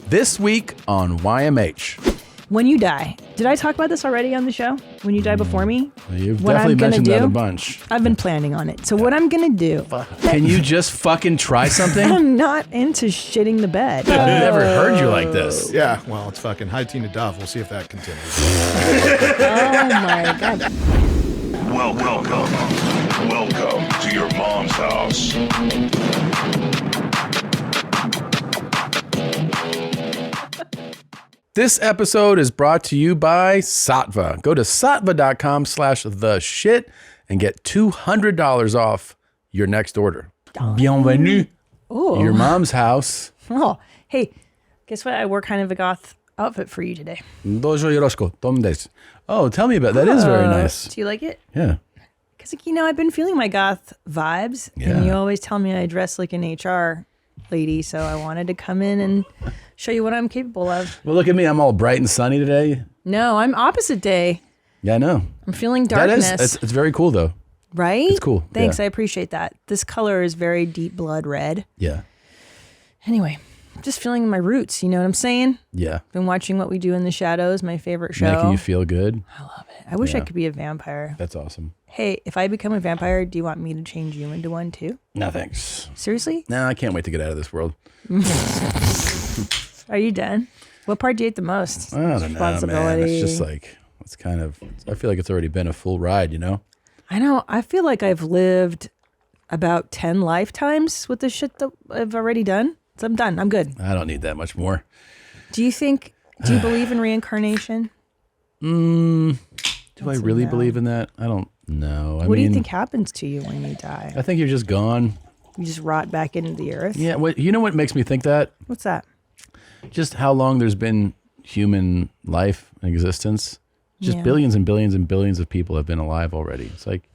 This week on YMH. When you die. Did I talk about this already on the show? When you die before me? You've definitely mentioned that a bunch. I've been planning on it. So what I'm going to do. Can you just fucking try something? I'm not into shitting the bed. I've never heard you like this. Yeah, well, it's fucking high tea Nadav. We'll see if that continues. Oh my God. Welcome to your mom's house. This episode is brought to you by Sattva. Go to sattva.com/theshit and get $200 off your next order. Bienvenue. Ooh. Your mom's house. Oh, hey, guess what? I wore kind of a goth outfit for you today. Dojo yoroshiku. Tomdes. Oh, tell me about that. That is very nice. Do you like it? Yeah. Because, I've been feeling my goth vibes. Yeah. And you always tell me I dress like an HR lady. So I wanted to come in and show you what I'm capable of. Well, look at me. I'm all bright and sunny today. No, I'm opposite day. Yeah, I know. I'm feeling darkness. It's very cool, though. Right? It's cool. Thanks. Yeah. I appreciate that. This color is very deep blood red. Yeah. Anyway, I'm just feeling my roots. You know what I'm saying? Yeah. Been watching What We Do in the Shadows, my favorite show. Making you feel good. I love it. I wish I could be a vampire. That's awesome. Hey, if I become a vampire, do you want me to change you into one too? No, thanks. Seriously? No, I can't wait to get out of this world. Are you done? What part do you hate the most? I don't know, man. It's just like, I feel like it's already been a full ride, you know? I know. I feel like I've lived about 10 lifetimes with the shit that I've already done. So I'm done. I'm good. I don't need that much more. Do you believe in reincarnation? Do I really believe in that? I don't know. What do you think happens to you when you die? I think you're just gone. You just rot back into the earth? Yeah. You know what makes me think that? What's that? Just how long there's been human life and existence. Just billions and billions and billions of people have been alive already. It's like,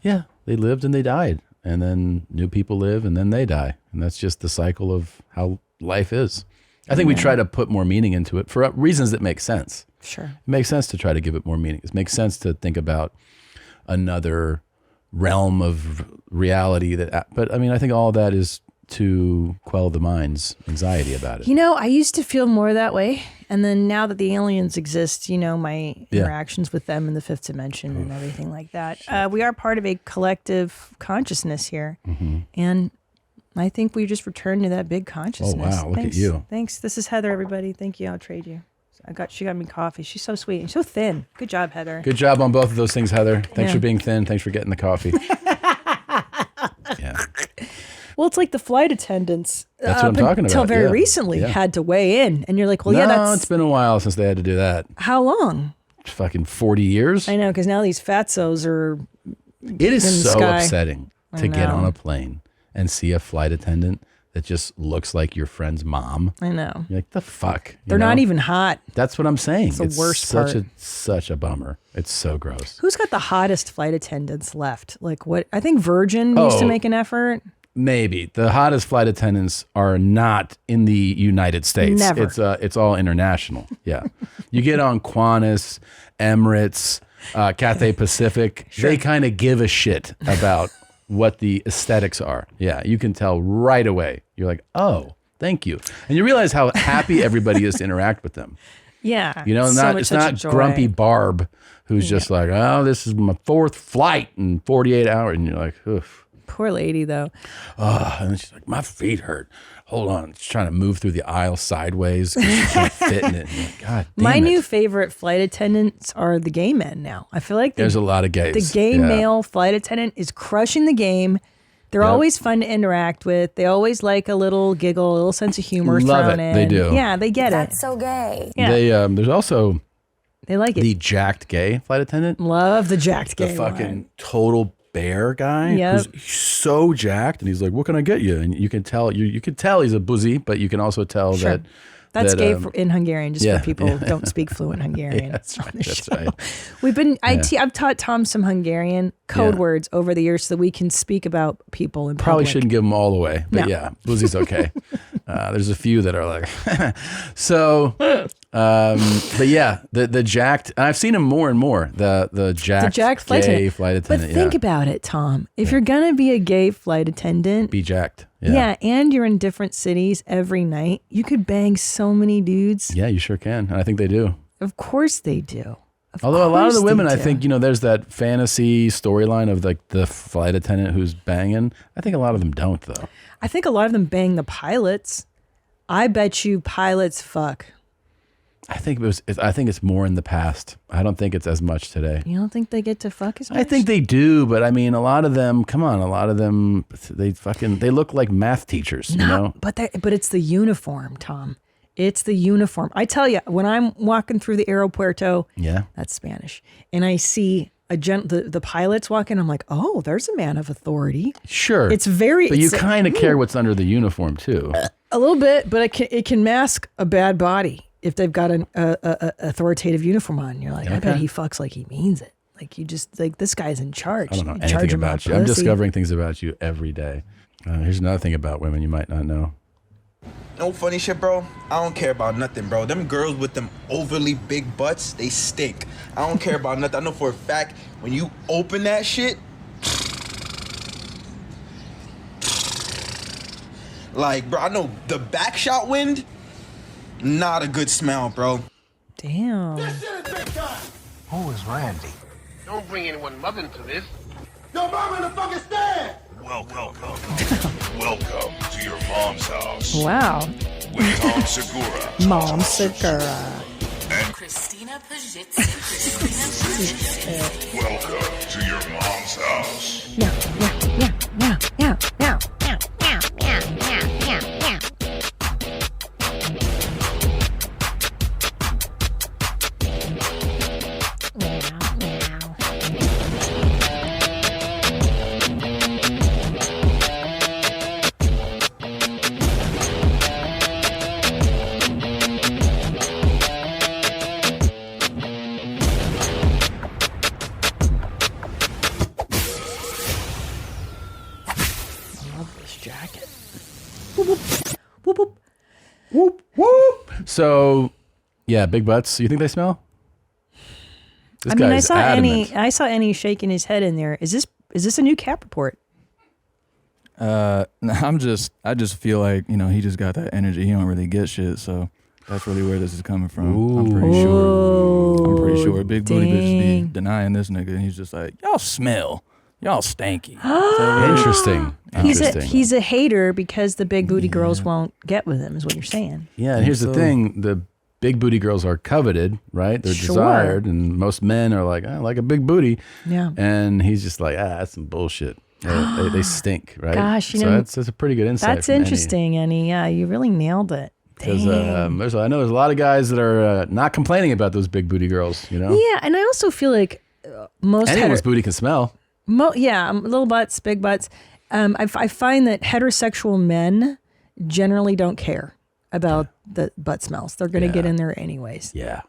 yeah, they lived and they died. And then new people live and then they die. And that's just the cycle of how life is. I think we try to put more meaning into it for reasons that make sense. Sure. It makes sense to try to give it more meaning. It makes sense to think about another realm of reality but I think all of that is to quell the mind's anxiety about it. I used to feel more that way. And then now that the aliens exist, my interactions with them in the fifth dimension and everything like that, we are part of a collective consciousness here. Mm-hmm. And I think we just returned to that big consciousness. Oh, wow. Look at you. Thanks. This is Heather, everybody. Thank you. I'll trade you. She got me coffee. She's so sweet and so thin. Good job, Heather. Good job on both of those things, Heather. Thanks for being thin. Thanks for getting the coffee. Yeah. Well, it's like the flight attendants. That's what I'm talking about. Until very recently had to weigh in. And you're like, well, no, it's been a while since they had to do that. How long? Fucking 40 years. I know, because now these fatzos are It is so upsetting to get on a plane and see a flight attendant that just looks like your friend's mom. I know. You're like, the fuck? They're not even hot. That's what I'm saying. It's the worst part. Such a bummer. It's so gross. Who's got the hottest flight attendants left? Like what? I think Virgin used to make an effort. Maybe. The hottest flight attendants are not in the United States. Never. It's all international. Yeah. You get on Qantas, Emirates, Cathay Pacific. Sure. They kind of give a shit about what the aesthetics are. Yeah, you can tell right away. You're like, oh, thank you. And you realize how happy everybody is to interact with them. Yeah. It's not grumpy Barb who's just like, oh, this is my fourth flight in 48 hours. And you're like, oof. Poor lady, though. Oh, and then she's like, my feet hurt. Hold on. She's trying to move through the aisle sideways because she can't fit in it. And you're like, God damn My it. new favorite flight attendants are the gay men now. I feel like there's a lot of gays. The gay male flight attendant is crushing the game. They're always fun to interact with. They always like a little giggle, a little sense of humor thrown in. They do. Yeah, they get That's so gay. Yeah. They there's also they like the it. jacked gay flight attendant. Love the jacked gay The fucking one. total bear guy who's so jacked, and he's like, what can I get you? And you can tell you can tell he's a buzzy, but you can also tell that That's gay in Hungarian, just for people who don't speak fluent Hungarian. Yeah, that's right. That's right. We've been. I've taught Tom some Hungarian code words over the years so that we can speak about people in Probably public. shouldn't give them all away, but No. yeah, Boozy's okay. There's a few that are like, so But yeah, the jacked. I've seen him more and more. The jacked gay flight attendant. But think about it, Tom. If you're gonna be a gay flight attendant, be jacked. Yeah, and you're in different cities every night. You could bang so many dudes. Yeah, you sure can. And I think they do. Of course they do. Although a lot of the women, I think, there's that fantasy storyline of like the flight attendant who's banging. I think a lot of them don't, though. I think a lot of them bang the pilots. I bet you pilots fuck. I think it's more in the past. I don't think it's as much today. You don't think they get to fuck as much? I think they do, but I mean, a lot of them. Come on, a lot of them. They look like math teachers. But it's the uniform, Tom. It's the uniform. I tell you, when I'm walking through the aeropuerto, that's Spanish, and I see the pilots walking, I'm like, oh, there's a man of authority. Sure, it's very. But you kind of care what's under the uniform too. A little bit, but it can mask a bad body if they've got an authoritative uniform on. You're like, I bet he fucks like he means it. Like you just like this guy's in charge. I don't know anything about you. I'm discovering things about you every day. Here's another thing about women you might not know. No funny shit, bro. I don't care about nothing, bro. Them girls with them overly big butts, they stink. I don't care about nothing. I know for a fact when you open that shit, like, bro, I know the back shot wind, not a good smell, bro. Damn. This shit is big time. Who is Randy? Don't bring anyone mother into this. Yo, mom in the fucking stand. Welcome to your mom's house. Wow. With Mom Segura. Mom Segura. And Christina P. welcome to your mom's house. Yeah. So, yeah, big butts. You think they smell? I saw Annie shaking his head in there. Is this a new Cap report? I just feel like, he just got that energy. He don't really get shit, so that's really where this is coming from. Ooh. I'm pretty sure. Big booty bitches be denying this nigga, and he's just like, y'all smell. Y'all stanky. Interesting. He's a hater because the big booty girls won't get with him, is what you're saying. Yeah, and here's the thing. The big booty girls are coveted, right? They're desired, and most men are like, I like a big booty. Yeah. And he's just like, that's some bullshit. They stink, right? Gosh, that's a pretty good insight. That's interesting, Annie. Yeah, you really nailed it. Because I know there's a lot of guys that are not complaining about those big booty girls, Yeah, and I also feel like most anyone's booty can smell. Little butts, big butts. I find that heterosexual men generally don't care about the butt smells. They're going to get in there anyways. Yeah.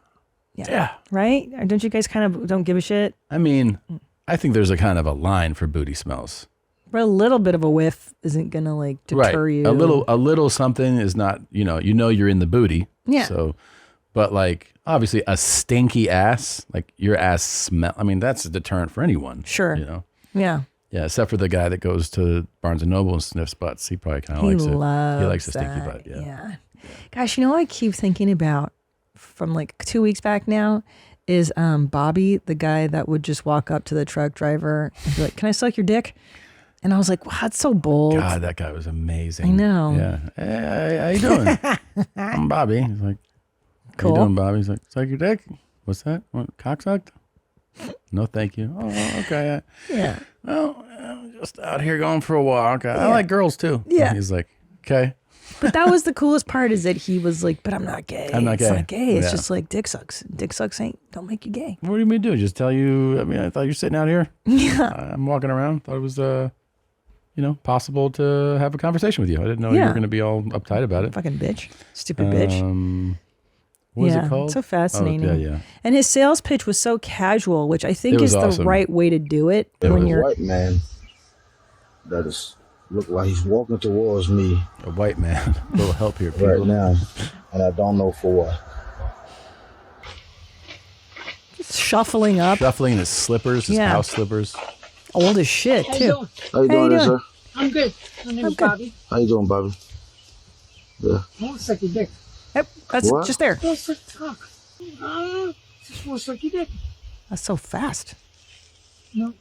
Right? Or don't you guys kind of don't give a shit? I mean, I think there's a kind of a line for booty smells. But a little bit of a whiff isn't going to deter you. A little something is not, you're in the booty. Yeah. So, but obviously a stinky ass, your ass smell. I mean, that's a deterrent for anyone. Sure. Yeah. Yeah, except for the guy that goes to Barnes & Noble and sniffs butts. He probably kind of likes it. He likes a stinky butt, yeah. Gosh, I keep thinking about from 2 weeks back now is Bobby, the guy that would just walk up to the truck driver and be like, can I suck your dick? And I was like, wow, that's so bold. God, that guy was amazing. I know. Yeah. Hey, how you doing? I'm Bobby. He's like, cool. How you doing, Bobby? He's like, suck your dick? What's that? What, cock sucked? No, thank you. Oh, okay. Yeah. Well, I'm just out here going for a walk. I like girls too. Yeah. He's like, okay. But that was the coolest part is that he was like, but I'm not gay. I'm not gay. It's not gay. It's just like dick sucks. Dick sucks don't make you gay. What do you mean do? Just tell you, I thought you're sitting out here. Yeah. I'm walking around. Thought it was, possible to have a conversation with you. I didn't know you were going to be all uptight about it. Fucking bitch. Stupid bitch. What is it called? So fascinating. Oh, yeah. And his sales pitch was so casual, which I think is awesome. the right way to do it. When you're a white man that is look like he's walking towards me. A white man. A little help here, people. Right now, and I don't know for what. shuffling up. Shuffling in his slippers, his house slippers. Old as shit, too. How you doing, sir? I'm good. My name is Bobby. How you doing, Bobby? Yeah. Won't suck your dick. Yep, that's What? just there. Don't suck talk. Just won't suck your dick. That's so fast. No.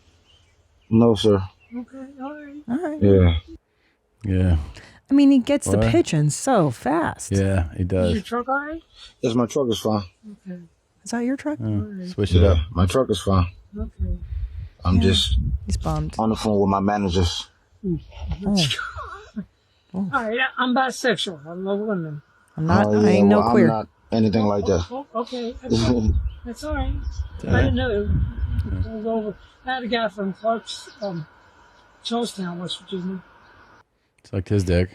No, sir. Okay, all right. All right. Yeah. Yeah. I mean, he gets the What? pitch in so fast. Yeah, he Is does. your truck all right? Yes, my truck is fine. Okay. Is that your truck? Switch it up. My truck is fine. Okay. I'm just He's bummed. on the phone with my managers. All right, I'm bisexual. I love women. I'm not. Oh, I ain't no well, queer. I'm not anything like that. Oh, okay. That's all right. I didn't know it was over. I had a guy from Clark's, Charlestown, West Virginia. Sucked his dick.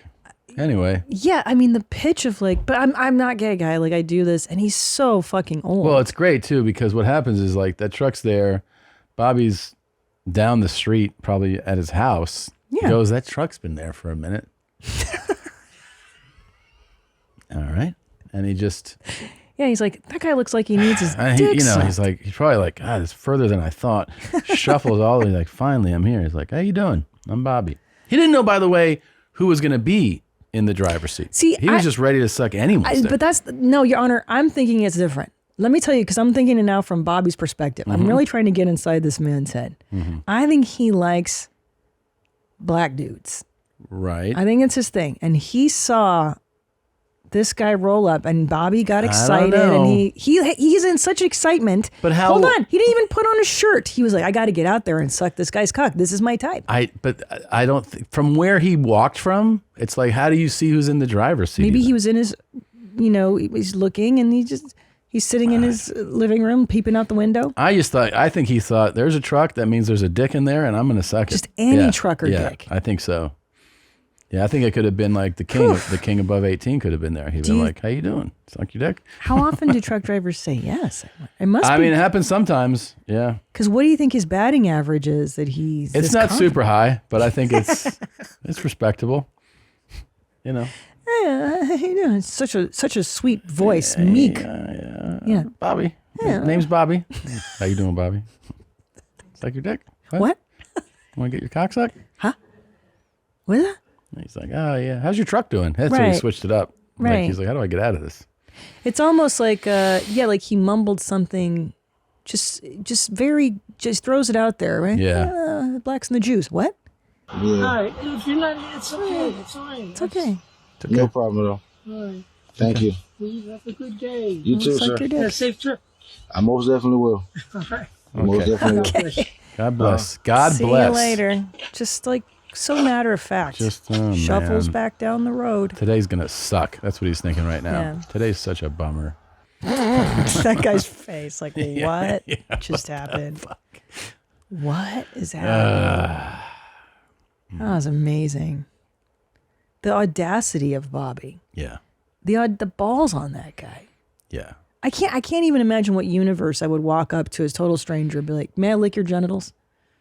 Anyway. Yeah, I mean the pitch of like, but I'm not gay, guy. Like I do this, and he's so fucking old. Well, it's great too because what happens is like that truck's there, Bobby's down the street, probably at his house. Yeah. He goes, that truck's been there for a minute. All right, and he just, yeah, he's like that guy looks like he needs his he, dick you know, sucked. he's like, he's probably like, God, it's further than I thought. Shuffles all the way, like, finally, I'm here. He's like, how you doing? I'm Bobby. He didn't know, by the way, who was going to be in the driver's seat. See, he was just ready to suck anyone's dick. But that's no, Your Honor. I'm thinking it's different. Let me tell you, because I'm thinking it now from Bobby's perspective. Mm-hmm. I'm really trying to get inside this man's head. I think he likes black dudes. Right. I think it's his thing, and he saw this guy roll up, and Bobby got excited, know. and he's in such excitement. But how- Hold on, he didn't even put on a shirt. He was like, "I got to get out there and suck this guy's cock. This is my type." But I don't think, from where he walked from, it's like, how do you see who's in the driver's seat? Maybe even? he was in his, he's looking, and he's sitting in his living room, peeping out the window. I think he thought, there's a truck, that means there's a dick in there, and I'm going to suck Just it. any trucker yeah, dick. I think so. Yeah, I think it could have been like the king above 18 could have been there. He'd been like, how you doing? Suck your dick? How often do truck drivers say yes? It must be. I mean, it happens sometimes. Yeah. Because what do you think his batting average is that he's It's this not confident? super high, but I think it's respectable. You know. Yeah, you know, it's such a sweet voice, meek. Yeah. Bobby. Yeah. His name's Bobby. How you doing, Bobby? Suck your dick? What? Want to get your cock sucked? Huh? What is that? He's like, oh yeah. How's your truck doing? That's when Right. he switched it up. Right. Like, he's like, how do I get out of this? It's almost like like he mumbled something, just throws it out there, right? Yeah. Blacks and the Jews. What? All right, if you're not, it's okay. It's all right. It's okay. No problem at all. All right. Thank you. Please have a good day. You too, Suck sir. your dick. Have a safe trip. I most definitely will. All right. Most definitely will. Okay. God bless. God See bless. you later. Just like so matter of fact. Just shuffles man. back down the road. Today's gonna suck. That's what he's thinking right now. Yeah. Today's such a bummer. That guy's face, like, what Yeah, just happened? What is happening? That was amazing. The audacity of Bobby. Yeah. The balls on that guy. Yeah. I can't even imagine what universe I would walk up to as total stranger and be like, "May I lick your genitals?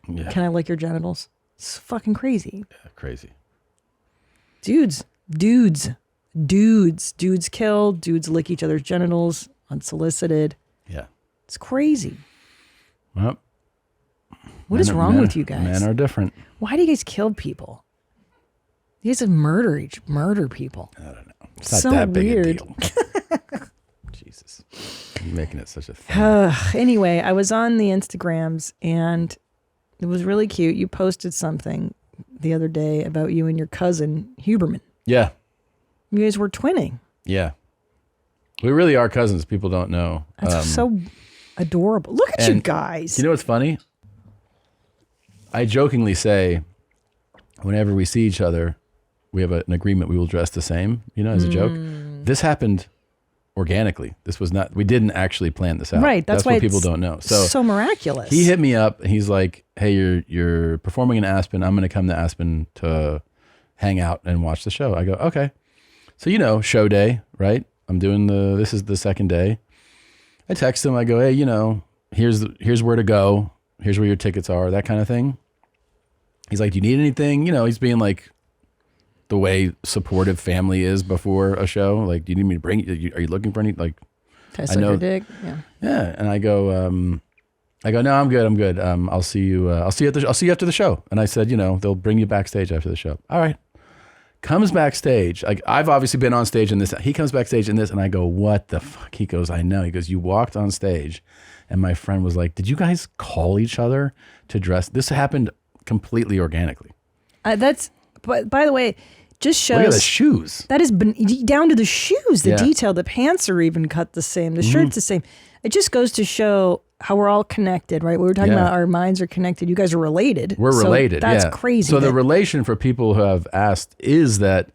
Yeah. Can I lick your genitals?" It's fucking crazy. Yeah, crazy. Dudes kill, dudes lick each other's genitals unsolicited. Yeah. It's crazy. Well, What is wrong with you guys? Men are different. Why do you guys kill people? You guys have murder people. I don't know. It's not So that big weird. a deal. Jesus. You're making it such a thing. Anyway, I was on the Instagrams and it was really cute. You posted something the other day about you and your cousin, Huberman. Yeah. You guys were twinning. Yeah. We really are cousins. People don't know. That's so adorable. Look at you guys. You know what's funny? I jokingly say, whenever we see each other, we have an agreement we will dress the same, as a joke. This happened organically. This was not, we didn't actually plan this out. Right. That's why what people it's don't know. So miraculous. He hit me up and he's like, hey, you're performing in Aspen. I'm going to come to Aspen to hang out and watch the show. I go, okay. So, show day, right? I'm doing this is the second day. I text him. I go, hey, here's where to go. Here's where your tickets are, that kind of thing. He's like, do you need anything? He's being like the way supportive family is before a show. Like, do you need me to bring you? Are you looking for any, like, Can I suck your dick? Yeah. Yeah. And I go, I go, no, I'm good. I'll see you. I'll see you after the show. And I said, they'll bring you backstage after the show. All right. Comes backstage. Like I've obviously been on stage in this. He comes backstage in this, and I go, what the fuck? He goes, I know. He goes, you walked on stage, and my friend was like, did you guys call each other to dress? This happened completely organically. But by the way, just shows. Look at the shoes. That is down to the shoes, the detail. The pants are even cut the same. The shirt's the same. It just goes to show how we're all connected, right? We were talking about our minds are connected. You guys are related. We're related. That's crazy. So the relation, for people who have asked, is that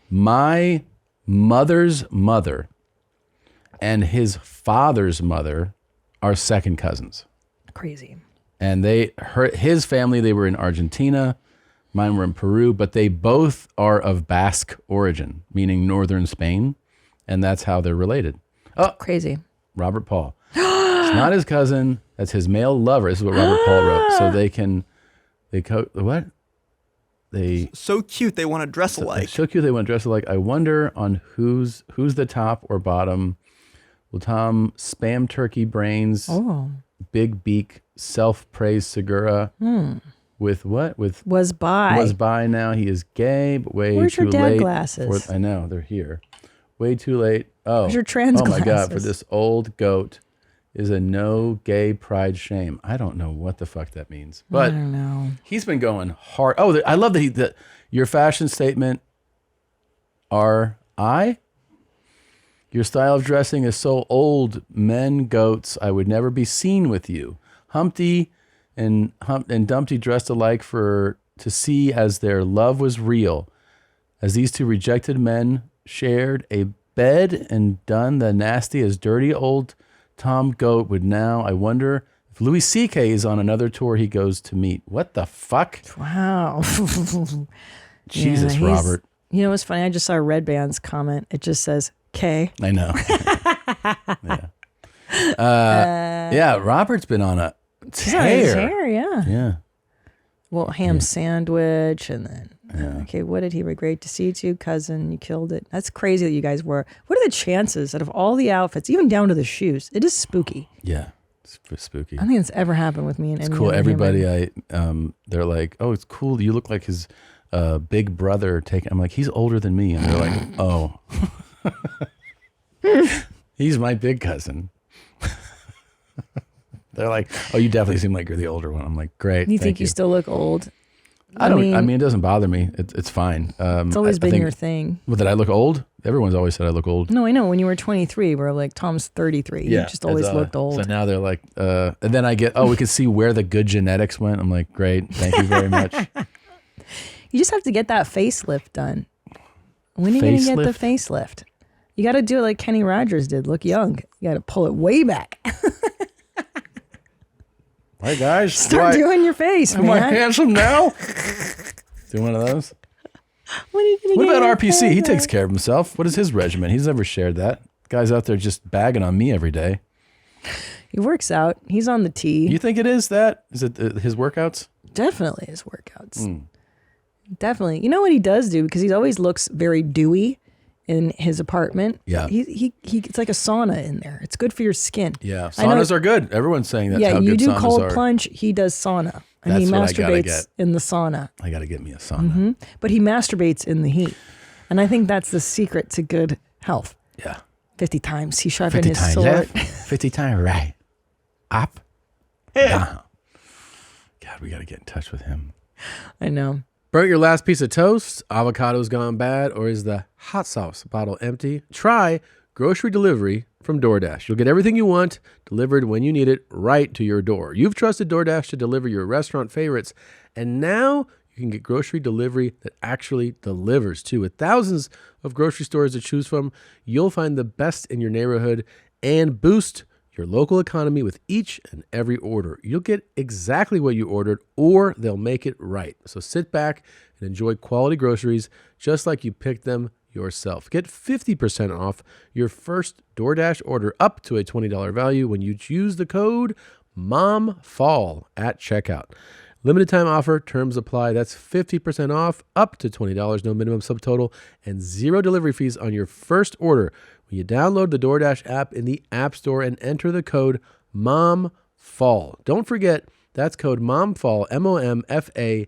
my mother's mother and his father's mother are second cousins. Crazy. And his family, they were in Argentina. Mine were in Peru, but they both are of Basque origin, meaning northern Spain. And that's how they're related. Oh, crazy. Robert Paul. It's not his cousin. That's his male lover. This is what Robert Paul wrote. So what? So cute they want to dress alike. So cute they want to dress alike. I wonder on who's the top or bottom. Will Tom spam turkey brains, big beak, self-praise Segura with what? Was by now. He is gay, but way Where's too your dad late. glasses? I know, they're here. Way too late. Oh, Where's your trans my God, glasses? for this old goat is a no gay pride shame. I don't know what the fuck that means. But I don't know. He's been going hard. Oh, I love that your fashion statement, R.I.? Your style of dressing is so old, men, goats, I would never be seen with you. Humpty and Dumpty dressed alike to see as their love was real. As these two rejected men shared a bed and done the nasty as dirty old Tom Goat would now. I wonder if Louis C.K. is on another tour he goes to meet. What the fuck? Wow. Jesus, Robert. You know what's funny? I just saw Red Band's comment. It just says K. I know. Yeah. Robert's been on a tear. Yeah. Well, ham sandwich and then, okay, what did he write? Great to see you too, cousin. You killed it. That's crazy that you guys were. What are the chances that of all the outfits, even down to the shoes, it is spooky. Yeah, it's spooky. I don't think it's ever happened with me. It's cool. Everybody, they're like, oh, it's cool. You look like his big brother. I'm like, he's older than me. And they're like, oh, he's my big cousin. They're like, oh, you definitely seem like you're the older one. I'm like, great. You think you still look old? I mean, it doesn't bother me. It's fine. It's always been your thing. Well, that I look old? Everyone's always said I look old. No, I know. When you were 23, we're like, Tom's 33. You just always looked old. So now they're like, and then I get, we can see where the good genetics went. I'm like, great. Thank you very much. You just have to get that facelift done. When are you going to get the facelift? You got to do it like Kenny Rogers did. Look young. You got to pull it way back. Hi, guys. Start doing your face, man. Am I handsome now? Do one of those. What about RPC? He takes care of himself. What is his regimen? He's never shared that. Guy's out there just bagging on me every day. He works out. He's on the tee. You think it is that? Is it his workouts? Definitely his workouts. Definitely. You know what he does do? Because he always looks very dewy in his apartment. Yeah. He it's like a sauna in there. It's good for your skin. Yeah. Saunas are good. Everyone's saying that's how good saunas are. Yeah, you do cold plunge. He does sauna. And That's he what I gotta masturbates get. in the sauna. I got to get me a sauna. But he masturbates in the heat. And I think that's the secret to good health. Yeah. 50 times. He sharpened 50 his times sword. left, 50 times right. Up. Down. God, we got to get in touch with him. I know. Burnt your last piece of toast? Avocado's gone bad? Or is the hot sauce bottle empty? Try grocery delivery from DoorDash. You'll get everything you want delivered when you need it right to your door. You've trusted DoorDash to deliver your restaurant favorites, and now you can get grocery delivery that actually delivers too. With thousands of grocery stores to choose from, you'll find the best in your neighborhood and boost your local economy with each and every order. You'll get exactly what you ordered, or they'll make it right. So sit back and enjoy quality groceries just like you picked them yourself. Get 50% off your first DoorDash order up to a $20 value when you use the code MOMFALL at checkout. Limited time offer, terms apply. That's 50% off, up to $20, no minimum subtotal, and zero delivery fees on your first order when you download the DoorDash app in the App Store and enter the code MOMFALL MOMFALL. Don't forget, that's code MOMFALL, MOMFALL,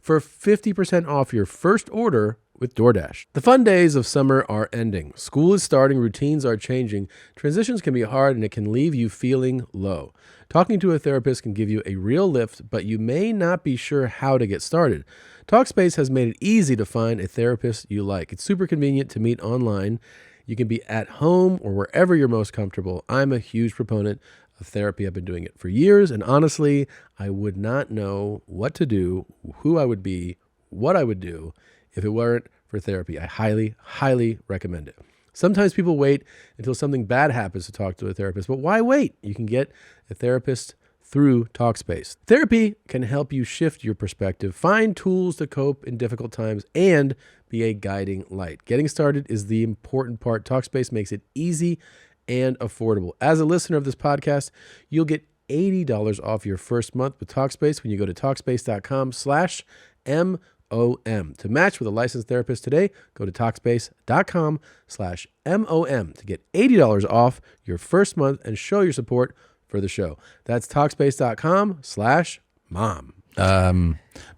for 50% off your first order with DoorDash. The fun days of summer are ending. School is starting, routines are changing. Transitions can be hard and it can leave you feeling low. Talking to a therapist can give you a real lift, but you may not be sure how to get started. Talkspace has made it easy to find a therapist you like. It's super convenient to meet online. You can be at home or wherever you're most comfortable. I'm a huge proponent of therapy. I've been doing it for years, and honestly, I would not know what to do, who I would be, what I would do if it weren't for therapy. I highly, highly recommend it. Sometimes people wait until something bad happens to talk to a therapist, but why wait? You can get a therapist through Talkspace. Therapy can help you shift your perspective, find tools to cope in difficult times, and be a guiding light. Getting started is the important part. Talkspace makes it easy and affordable. As a listener of this podcast, you'll get $80 off your first month with Talkspace when you go to Talkspace.com/MOM. To match with a licensed therapist today, go to Talkspace.com/MOM to get $80 off your first month and show your support for the show. That's Talkspace.com/mom.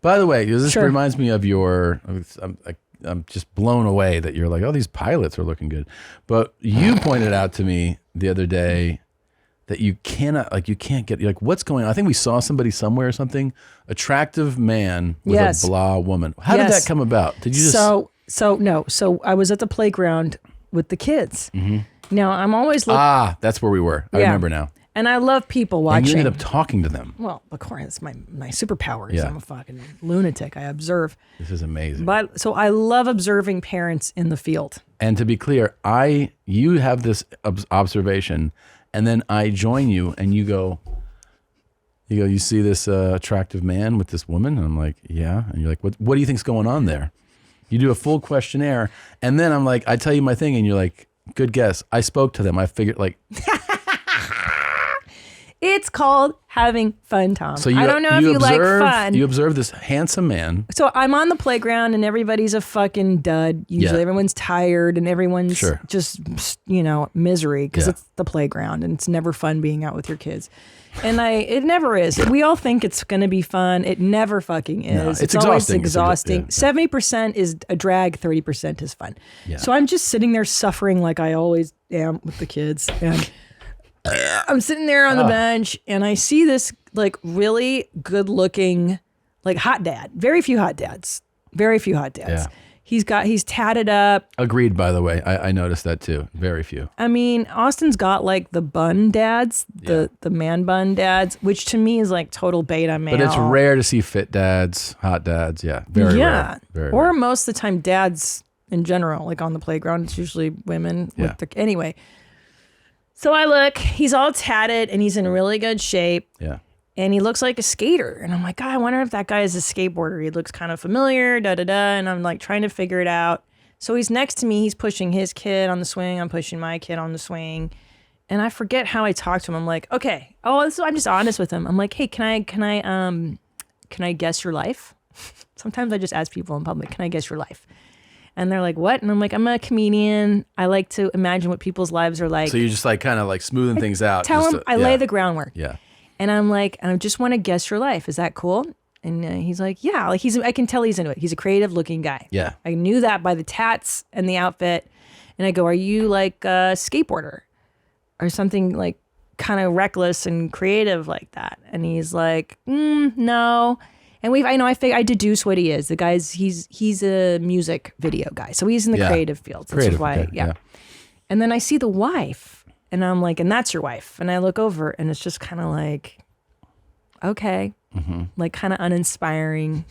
By the way, this reminds me of your, I'm just blown away that you're like, oh, these pilots are looking good. But you pointed out to me the other day that you can't get, you're like, what's going on? I think we saw somebody somewhere or something, attractive man with a blah woman. How did that come about? Did you just? So I was at the playground with the kids. Mm-hmm. Now I'm always looking. That's where we were. I remember now. And I love people watching. And you ended up talking to them. Well, of course, it's my superpower. I'm a fucking lunatic. I observe. This is amazing. But so I love observing parents in the field. And to be clear, you have this observation, and then I join you, and you go, you see this attractive man with this woman, and I'm like, yeah, and you're like, what do you think's going on there? You do a full questionnaire, and then I'm like, I tell you my thing, and you're like, good guess. I spoke to them. I figured like. It's called having fun, Tom. So I don't know if you like fun. You observe this handsome man. So I'm on the playground and everybody's a fucking dud. Usually everyone's tired and everyone's just, misery because it's the playground and it's never fun being out with your kids. And it never is. We all think it's going to be fun. It never fucking is. No, it's always exhausting. 70% is a drag, 30% is fun. Yeah. So I'm just sitting there suffering like I always am with the kids. And I'm sitting there on the bench and I see this like really good looking, like hot dad. Very few hot dads. Yeah. He's tatted up. Agreed, by the way. I noticed that too. Very few. I mean, Austin's got like the bun dads, the man bun dads, which to me is like total beta male. But it's rare to see fit dads, hot dads. Yeah. Very rare. Very or rare. most of the time dads in general, like on the playground, it's usually women. Anyway. So I look, he's all tatted and he's in really good shape. Yeah. And he looks like a skater. And I'm like, God, I wonder if that guy is a skateboarder. He looks kind of familiar, And I'm like trying to figure it out. So he's next to me. He's pushing his kid on the swing. I'm pushing my kid on the swing. And I forget how I talk to him. I'm like, okay. I'm just honest with him. I'm like, hey, can I guess your life? Sometimes I just ask people in public, can I guess your life? And they're like, what? And I'm like, I'm a comedian. I like to imagine what people's lives are like. So you're just like kind of like smoothing things out. Tell them I lay the groundwork. Yeah. And I'm like, I just want to guess your life. Is that cool? And he's like, yeah. Like I can tell he's into it. He's a creative looking guy. Yeah. I knew that by the tats and the outfit. And I go, are you like a skateboarder or something like kind of reckless and creative like that? And he's like, no. And I deduce what he is. The guy's he's a music video guy, so he's in the creative field. That's why, yeah. And then I see the wife, and I'm like, and that's your wife. And I look over, and it's just kind of like, okay, like kind of uninspiring,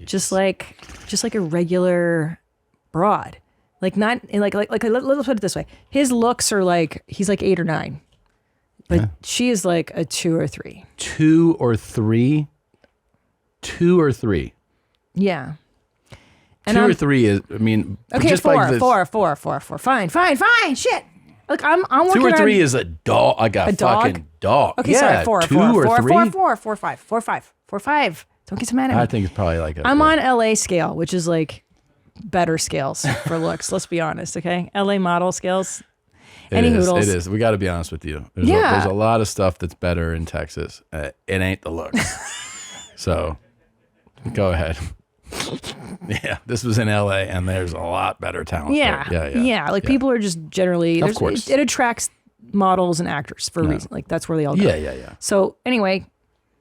just like a regular broad, like not like let's put it this way. His looks are like he's like 8 or 9, but she is like a 2 or 3. 2 or 3. 2 or 3. Yeah. And 2 or 3 is, I mean, okay, just 4, like this. 4. Fine. Shit. Look, I'm working 2 or 3 on, is a dog. I got a fucking dog. Okay, yeah, sorry, 4. 2 or 3. 4, 5. Don't get so mad at me. I think it's probably like I'm on LA scale, which is like better scales for looks. Let's be honest, okay? LA model scales. Any hoodles. It is. We got to be honest with you. There's a lot of stuff that's better in Texas. It ain't the looks. So go ahead. Yeah, this was in LA, and there's a lot better talent. Yeah. Like people are just generally. Of course, it attracts models and actors for a reason. Like that's where they all go. Yeah. So anyway,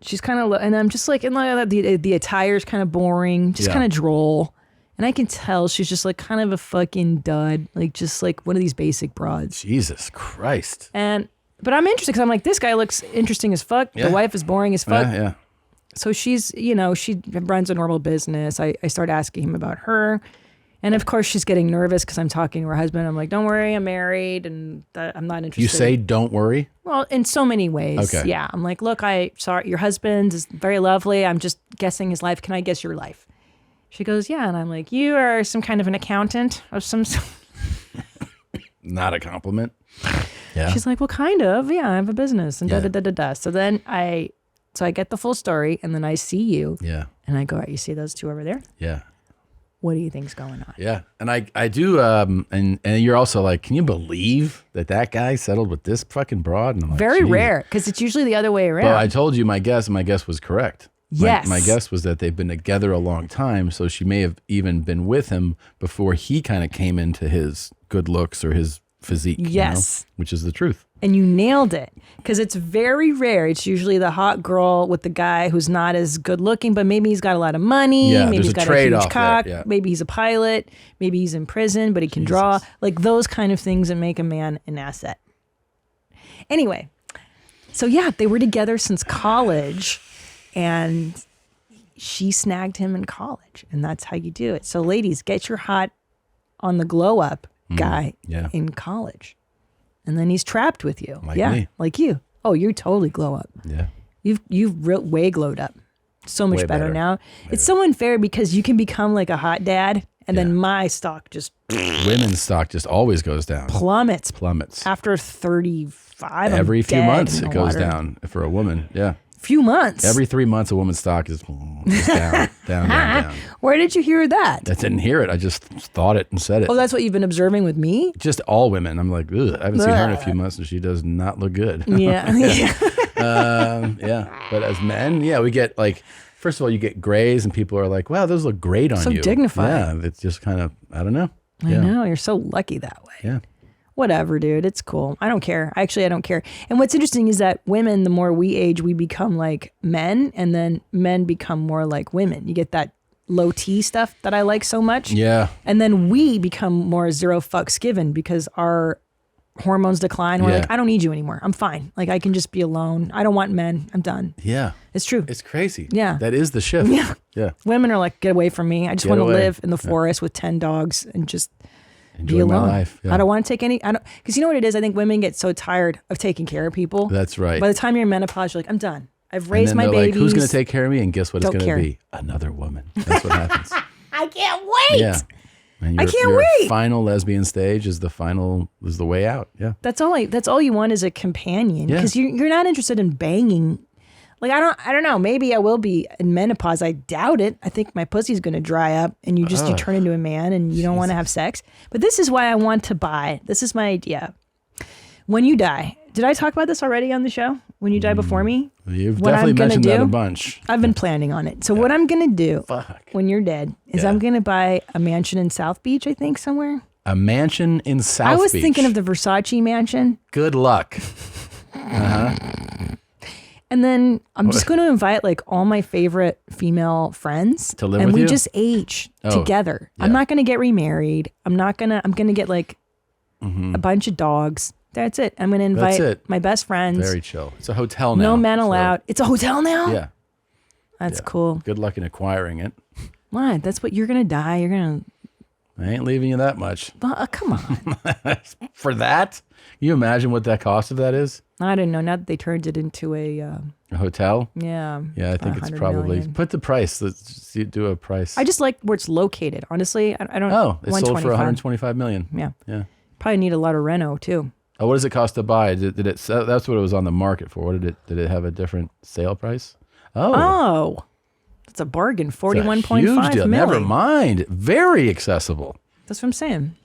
she's kind of, and I'm just like, and like the attire's kind of boring, just kind of droll, and I can tell she's just like kind of a fucking dud, like just like one of these basic broads. Jesus Christ. But I'm interested because I'm like, this guy looks interesting as fuck. The wife is boring as fuck. Yeah. So she's, she runs a normal business. I start asking him about her. And of course she's getting nervous because I'm talking to her husband. I'm like, don't worry, I'm married and I'm not interested. You say don't worry? Well, in so many ways. Okay. Yeah. I'm like, look, your husband is very lovely. I'm just guessing his life. Can I guess your life? She goes, yeah. And I'm like, you are some kind of an accountant of some sort. Not a compliment. Yeah. She's like, well, kind of. Yeah, I have a business and da-da-da-da-da. So then I get the full story, and then I see you. Yeah. And I go, right, you see those two over there? Yeah. What do you think's going on? Yeah. And I do, and you're also like, can you believe that guy settled with this fucking broad? And I'm like, very geez. rare, because it's usually the other way around. Well, I told you my guess, and my guess was correct. Yes. My guess was that they've been together a long time, so she may have even been with him before he kind of came into his good looks or his physique. Yes. Which is the truth. And you nailed it, because it's very rare. It's usually the hot girl with the guy who's not as good looking, but maybe he's got a lot of money. Yeah, maybe he's got a trade-off huge cock. there, yeah. Maybe he's a pilot. Maybe he's in prison, but he can draw. Like those kind of things that make a man an asset. Anyway, so yeah, they were together since college, and she snagged him in college, and that's how you do it. So ladies, get your hot on the glow up guy in college. And then he's trapped with you. Like me. Like you. Oh, you totally glow up. Yeah. You've way glowed up. So much better now. It's so unfair because you can become like a hot dad, and then my stock just women's stock just always goes down. Plummets. After 35. Every I'm few dead months in it the goes water. down for a woman. Yeah. Few months. Every 3 months a woman's stock is down. Where did you hear that? I didn't hear it. I just thought it and said it. Oh, that's what you've been observing with me? Just all women. I'm like, ugh, I haven't seen her in a few months and she does not look good. Yeah. Yeah. But as men, we get like, first of all, you get grays and people are like, wow, those look great on So you. dignified. Yeah. It's just kind of, I don't know. I know. You're so lucky that way. Yeah. Whatever, dude. It's cool. I don't care. Actually, I don't care. And what's interesting is that women, the more we age, we become like men, and then men become more like women. You get that low T stuff that I like so much. Yeah. And then we become more zero fucks given because our hormones decline. We're like, I don't need you anymore. I'm fine. Like I can just be alone. I don't want men. I'm done. Yeah. It's true. It's crazy. Yeah. That is the shift. Yeah. Yeah. Women are like, get away from me. I just Get want to away. live in the forest with 10 dogs and just Enjoy be my alone. life. Yeah. I don't want to take any, because you know what it is? I think women get so tired of taking care of people. That's right. By the time you're in menopause, you're like, I'm done. I've And raised then my they're babies. like, who's going to take care of me? And guess what it's Don't going care. to be? Another woman. That's what happens. I can't wait. Yeah. And I your, can't your wait. final lesbian stage is the way out. Yeah. That's all you want is a companion, Yeah. because you're not interested in banging. Like I don't know. Maybe I will be in menopause. I doubt it. I think my pussy's going to dry up, and you turn into a man, and you don't want to have sex. But this is why I want to buy. This is my idea. When you die, did I talk about this already on the show? When you die before me, You've what definitely I'm gonna mentioned that do- a bunch. I've been planning on it. So what I'm going to do when you're dead is I'm going to buy a mansion in South Beach, I think, somewhere. A mansion in South I was Beach. thinking of the Versace mansion. Good luck. And then I'm just going to invite like all my favorite female friends To live and with we you? just age Oh, together. I'm not going to get remarried. I'm going to get like a bunch of dogs. That's it. I'm going to invite it. my best friends. Very chill. It's a hotel now. No men so- allowed. It's a hotel now? Yeah. That's cool. Good luck in acquiring it. Why? That's what you're going to die. You're going I ain't leaving you that much. to, come on. For that? Can you imagine what that cost of that is? I don't know. Now that they turned it into a, A hotel? yeah. Yeah, I think it's 100 probably. million. Put the price. Let's just do a price. I just like where it's located. Honestly, I don't. Oh, it sold for 125. 125 million. Yeah. Yeah. Probably need a lot of reno too. Oh, what does it cost to buy? Did it? That's what it was on the market for. What did it have a different sale price? Oh, that's a bargain. It's a 41.5 huge deal. million. Never mind. Very accessible. That's what I'm saying.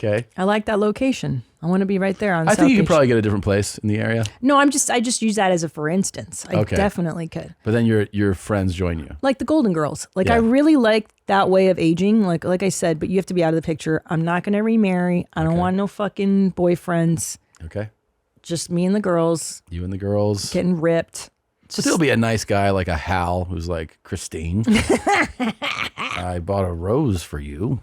Okay. I like that location. I want to be right there on I South think you Beach. could probably get a different place in the area. No, I just use that as a for instance. I definitely could. But then your friends join you. Like the Golden Girls. Like I really like that way of aging. Like I said, but you have to be out of the picture. I'm not going to remarry. I don't want no fucking boyfriends. Okay. Just me and the girls. You and the girls. Getting ripped. Still be a nice guy like a Hal who's like, Christine, I bought a rose for you.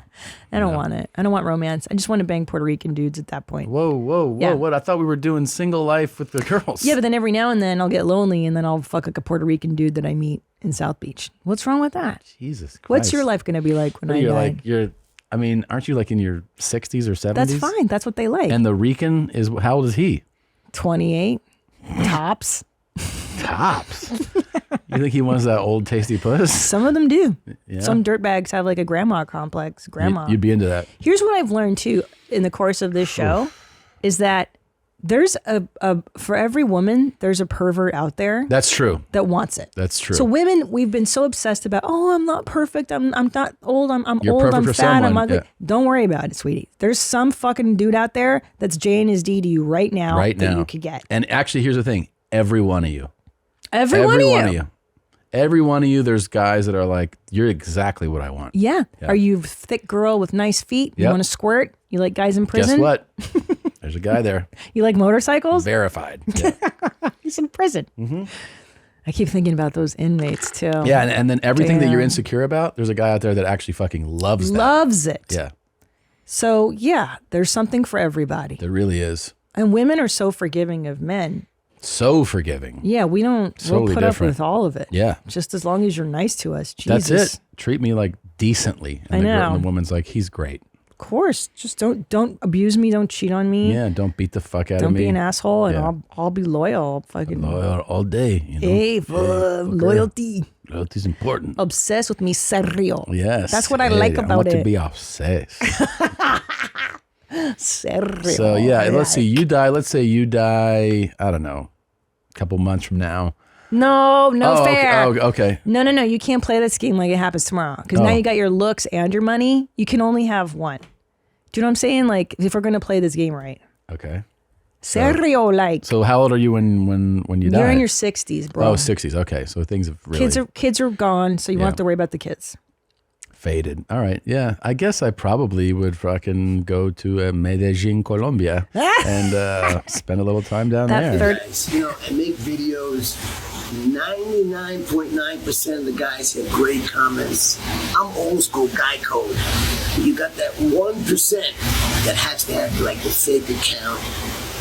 I don't want it. I don't want romance. I just want to bang Puerto Rican dudes at that point. Whoa. What? I thought we were doing single life with the girls. Yeah, but then every now and then I'll get lonely and then I'll fuck like a Puerto Rican dude that I meet in South Beach. What's wrong with that? Jesus Christ. What's your life going to be like when I die? Aren't you like in your 60s or 70s? That's fine. That's what they like. And the Rican how old is he? 28. Tops. Tops? You think he wants that old tasty puss? Some of them do. Yeah. Some dirtbags have like a grandma complex. Grandma. You'd be into that. Here's what I've learned too in the course of this show is that there's for every woman, there's a pervert out there. That's true. That wants it. That's true. So women, we've been so obsessed about, I'm not perfect. I'm not old. I'm You're old. perfect I'm for fat. I'm someone. ugly. Yeah. Don't worry about it, sweetie. There's some fucking dude out there that's J and his D to you right now that you could get. And actually, here's the thing. Every one of you. Every one of you. Every one of you, there's guys that are like, you're exactly what I want. Yeah. Are you a thick girl with nice feet? You Yep. want to squirt? You like guys in prison? Guess what? There's a guy there. You like motorcycles? Verified. Yeah. He's in prison. Mm-hmm. I keep thinking about those inmates too. Yeah, and then everything that you're insecure about, there's a guy out there that actually fucking loves that. Loves it. Yeah. So yeah, there's something for everybody. There really is. And women are so forgiving of men. So forgiving. Yeah, we don't Totally we'll put different. up with all of it. Yeah. Just as long as you're nice to us. Jesus. That's it. Treat me like decently. And I know. The woman's like, he's great. Of course. Just don't abuse me, don't cheat on me. Yeah, don't beat the fuck out Don't of me. be an asshole and Yeah. I'll be loyal. Fucking Loyal all day. You know? Hey, loyalty. Loyalty's important. Obsessed with me, serio. Yes. That's what I like I about want it. to be obsessed. Serio. So yeah, let's see. You die. Let's say you die. I don't know, a couple months from now. No, Oh, fair. Okay. No. You can't play this game like it happens tomorrow. Because now you got your looks and your money. You can only have one. Do you know what I'm saying? Like, if we're going to play this game right. Okay. Serio, like. So how old are you when you die? You're in your 60s, bro. Oh, 60s. Okay. So things have really Kids are gone, so you won't Yeah. have to worry about the kids. faded. All right. Yeah. I guess I probably would fucking go to Medellin, Colombia and spend a little time down there. Guys, I make videos. 99.9% of the guys have great comments. I'm old school guy code. You got that 1% that has to have like a fake account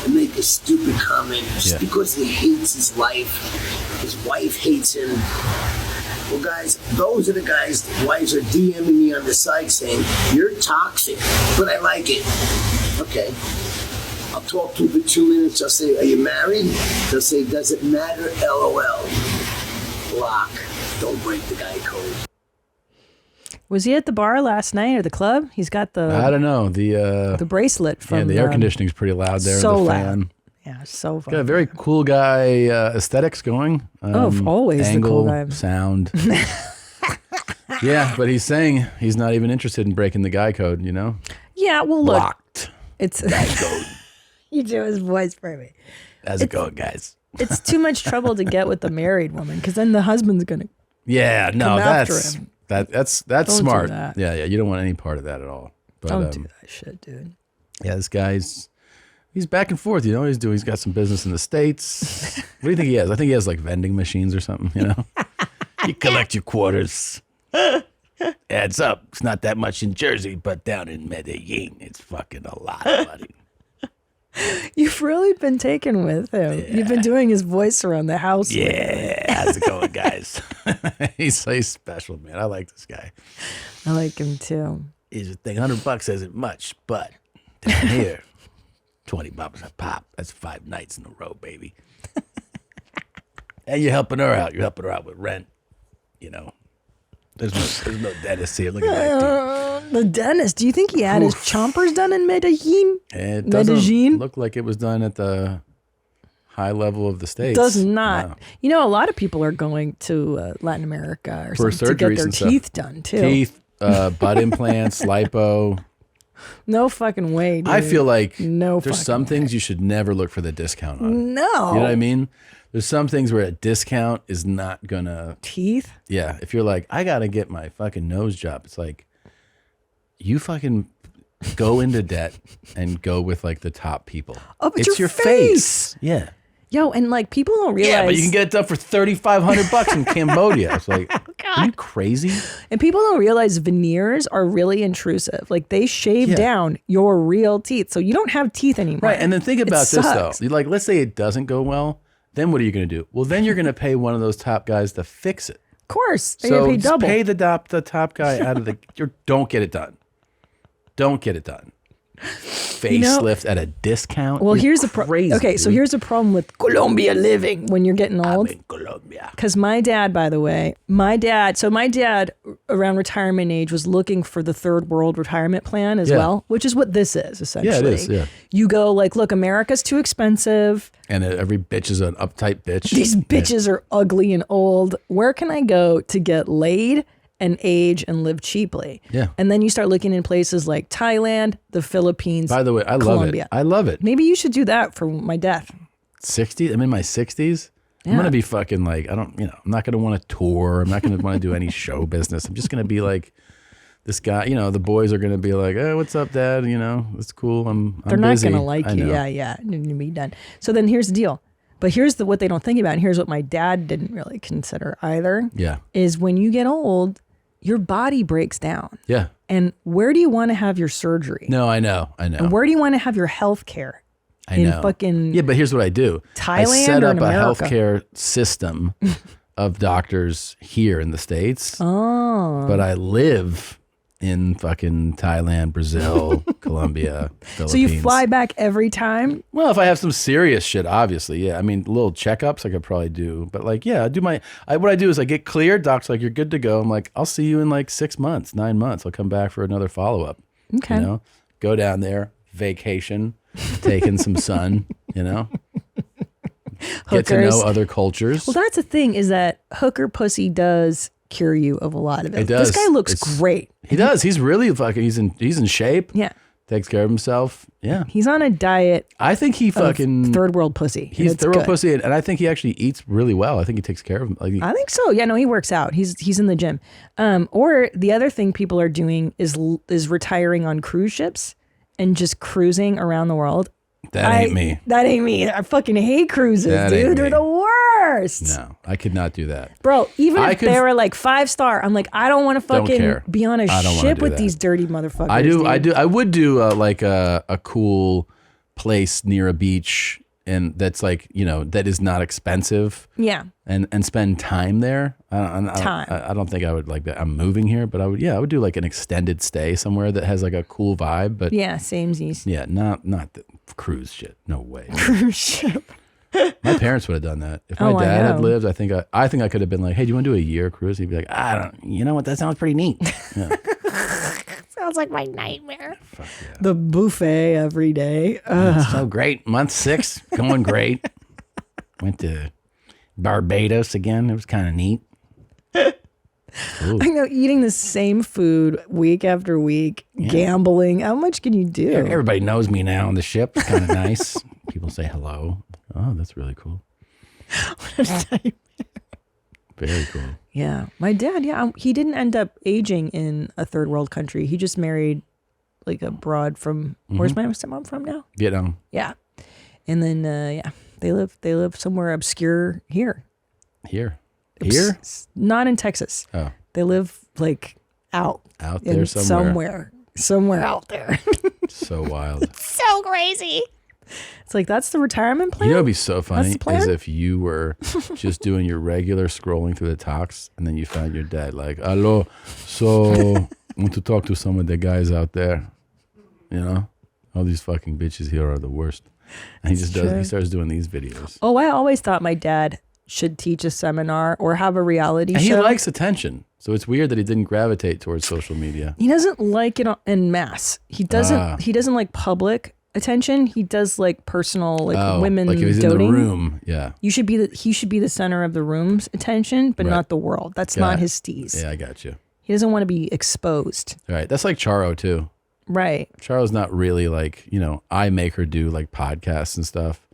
and make a stupid comment just because he hates his life. His wife hates him. Well, guys, those are the guys that wives are DMing me on the side saying, you're toxic, but I like it. Okay. I'll talk to them for 2 minutes. I'll say, are you married? They'll say, does it matter? LOL. Block. Don't break the guy code. Was he at the bar last night or the club? He's got the I don't know. The bracelet from the air conditioning's pretty loud there. So the loud. fan. Yeah, so fun. Got a very cool guy aesthetics going. Always angle, the cool guy. sound. Yeah, but he's saying he's not even interested in breaking the guy code, Yeah, well, look. Blocked. It's guy code. You do his voice for me. How's it going, guys? It's too much trouble to get with the married woman because then the husband's going to Yeah, no, come after that's him. that's Don't do smart. that. Yeah, you don't want any part of that at all. But, Don't do that shit, dude. Yeah, this guy's he's back and forth. He's got some business in the States. What do you think he has? I think he has like vending machines or something. You collect your quarters. Adds up. It's not that much in Jersey, but down in Medellin, it's fucking a lot of money. You've really been taken with him. You've been doing his voice around the house. Yeah, how's it going, guys? He's special, man. I like this guy. I like him too. Here's the thing: $100 isn't much, but down here, $20 a pop. That's 5 nights in a row, baby. And you're helping her out. You're helping her out with rent. There's no dentist here. Look at that. The dentist. Do you think he had his chompers done in Medellin? It doesn't look like it was done at the high level of the States. Does not. No. A lot of people are going to Latin America or For something to get surgeries their and stuff. teeth done too. Teeth, butt implants, lipo. No fucking way, dude. I feel like there's some things you should never look for the discount on. No. You know what I mean? There's some things where a discount is not gonna... Teeth? Yeah. If you're like, I gotta get my fucking nose job. It's like, you fucking go into debt and go with like the top people. Oh, but it's your face. Yeah. Yo, and like people don't realize. Yeah, but you can get it done for $3,500 in Cambodia. It's like, are you crazy? And people don't realize veneers are really intrusive. Like they shave down your real teeth, so you don't have teeth anymore. Right, and then think about this sucks. though. Like, let's say it doesn't go well. Then what are you going to do? Well, then you're going to pay one of those top guys to fix it. Of course, they're So gonna pay just double. pay the top guy out of the. Don't get it done. Don't get it done. Facelift at a discount. Well, You're here's the crazy. Okay, so dude. here's the problem with Colombia living when you're getting old. Colombia. Because my dad, by the way, my dad around retirement age was looking for the third world retirement plan as well, which is what this is essentially. Yeah, it is. Yeah. You go like, look, America's too expensive. And every bitch is an uptight bitch. These bitches are ugly and old. Where can I go to get laid and age and live cheaply? Yeah. And then you start looking in places like Thailand, the Philippines. By the way, I Colombia. love it. I love it. Maybe you should do that for my death. 60s. I'm in my 60s. I'm Yeah. gonna be fucking like, I'm not gonna want to tour. I'm not gonna want to do any show business. I'm just gonna be like this guy. The boys are gonna be like, "Oh, what's up, Dad? It's cool. I'm They're not busy." going to like I you. know. Yeah. You're going to be done. So then here's the deal. But here's what they don't think about. And here's what my dad didn't really consider either. Yeah. Is when you get old, your body breaks down. Yeah. And where do you want to have your surgery? No, I know. And where do you want to have your health care? I know. Fucking but here's what I do. I Thailand set or up in a America? healthcare system of doctors here in the States. Oh. But I live in fucking Thailand, Brazil, Colombia, Philippines. So you fly back every time? Well, if I have some serious shit, obviously, yeah. I mean, little checkups I could probably do. But like, yeah, what I do is I get cleared. Doc's like, you're good to go. I'm like, I'll see you in like 6 months, 9 months. I'll come back for another follow-up. Okay. Go down there, vacation, take in some sun, Get to know other cultures. Well, that's the thing is that hooker pussy does cure you of a lot of it. It does. This guy looks great. He does. He's really fucking, he's in shape. Yeah. Takes care of himself. Yeah. He's on a diet. I think he fucking third world pussy. He's third world pussy, and I think he actually eats really well. I think he takes care of him. I think so. Yeah, no, he works out. He's in the gym. Or the other thing people are doing is retiring on cruise ships and just cruising around the world. That ain't me. That ain't me. I fucking hate cruises, dude. They're the worst. No, I could not do that. Bro, even if they were like 5-star, I'm like, I don't want to fucking be on a ship with these dirty motherfuckers. I would do like a cool place near a beach, and that's like, that is not expensive. Yeah. And spend time there. I don't think I would like that. I'm moving here, but I would do like an extended stay somewhere that has like a cool vibe. But yeah, samesies. Yeah, not the cruise shit. No way. Cruise ship. My parents would have done that. If my dad had lived, I think I could have been like, hey, do you want to do a year cruise? He'd be like, you know what? That sounds pretty neat. Yeah. Sounds like my nightmare. Yeah. The buffet every day. It's so great. Month 6, going great. Went to Barbados again. It was kind of neat. I know, eating the same food week after week, gambling. How much can you do? Everybody knows me now on the ship. It's kind of nice. People say hello. Oh, that's really cool. Very cool. Yeah. My dad, he didn't end up aging in a third world country. He just married like a broad from, where's my stepmom from now? Vietnam. Yeah. And then, they live somewhere obscure here. Here? Not in Texas. Oh. They live like out there somewhere. Somewhere out there. So wild. So crazy. It's like, that's the retirement plan? You know what'd be so funny plan? is if you were just doing your regular scrolling through the talks and then you found your dad like, hello, so I want to talk to some of the guys out there. All these fucking bitches here are the worst. And he starts doing these videos. Oh, I always thought my dad should teach a seminar or have a reality and show. He likes attention. So it's weird that he didn't gravitate towards social media. He doesn't like it en masse. He doesn't like public attention. He does like personal, women like if he's doting. in the room. Yeah. He should be the center of the room's attention, but not the world. That's not his steez. Yeah, I got you. He doesn't want to be exposed. Right. That's like Charo too. Right. Charo's not really like, I make her do like podcasts and stuff,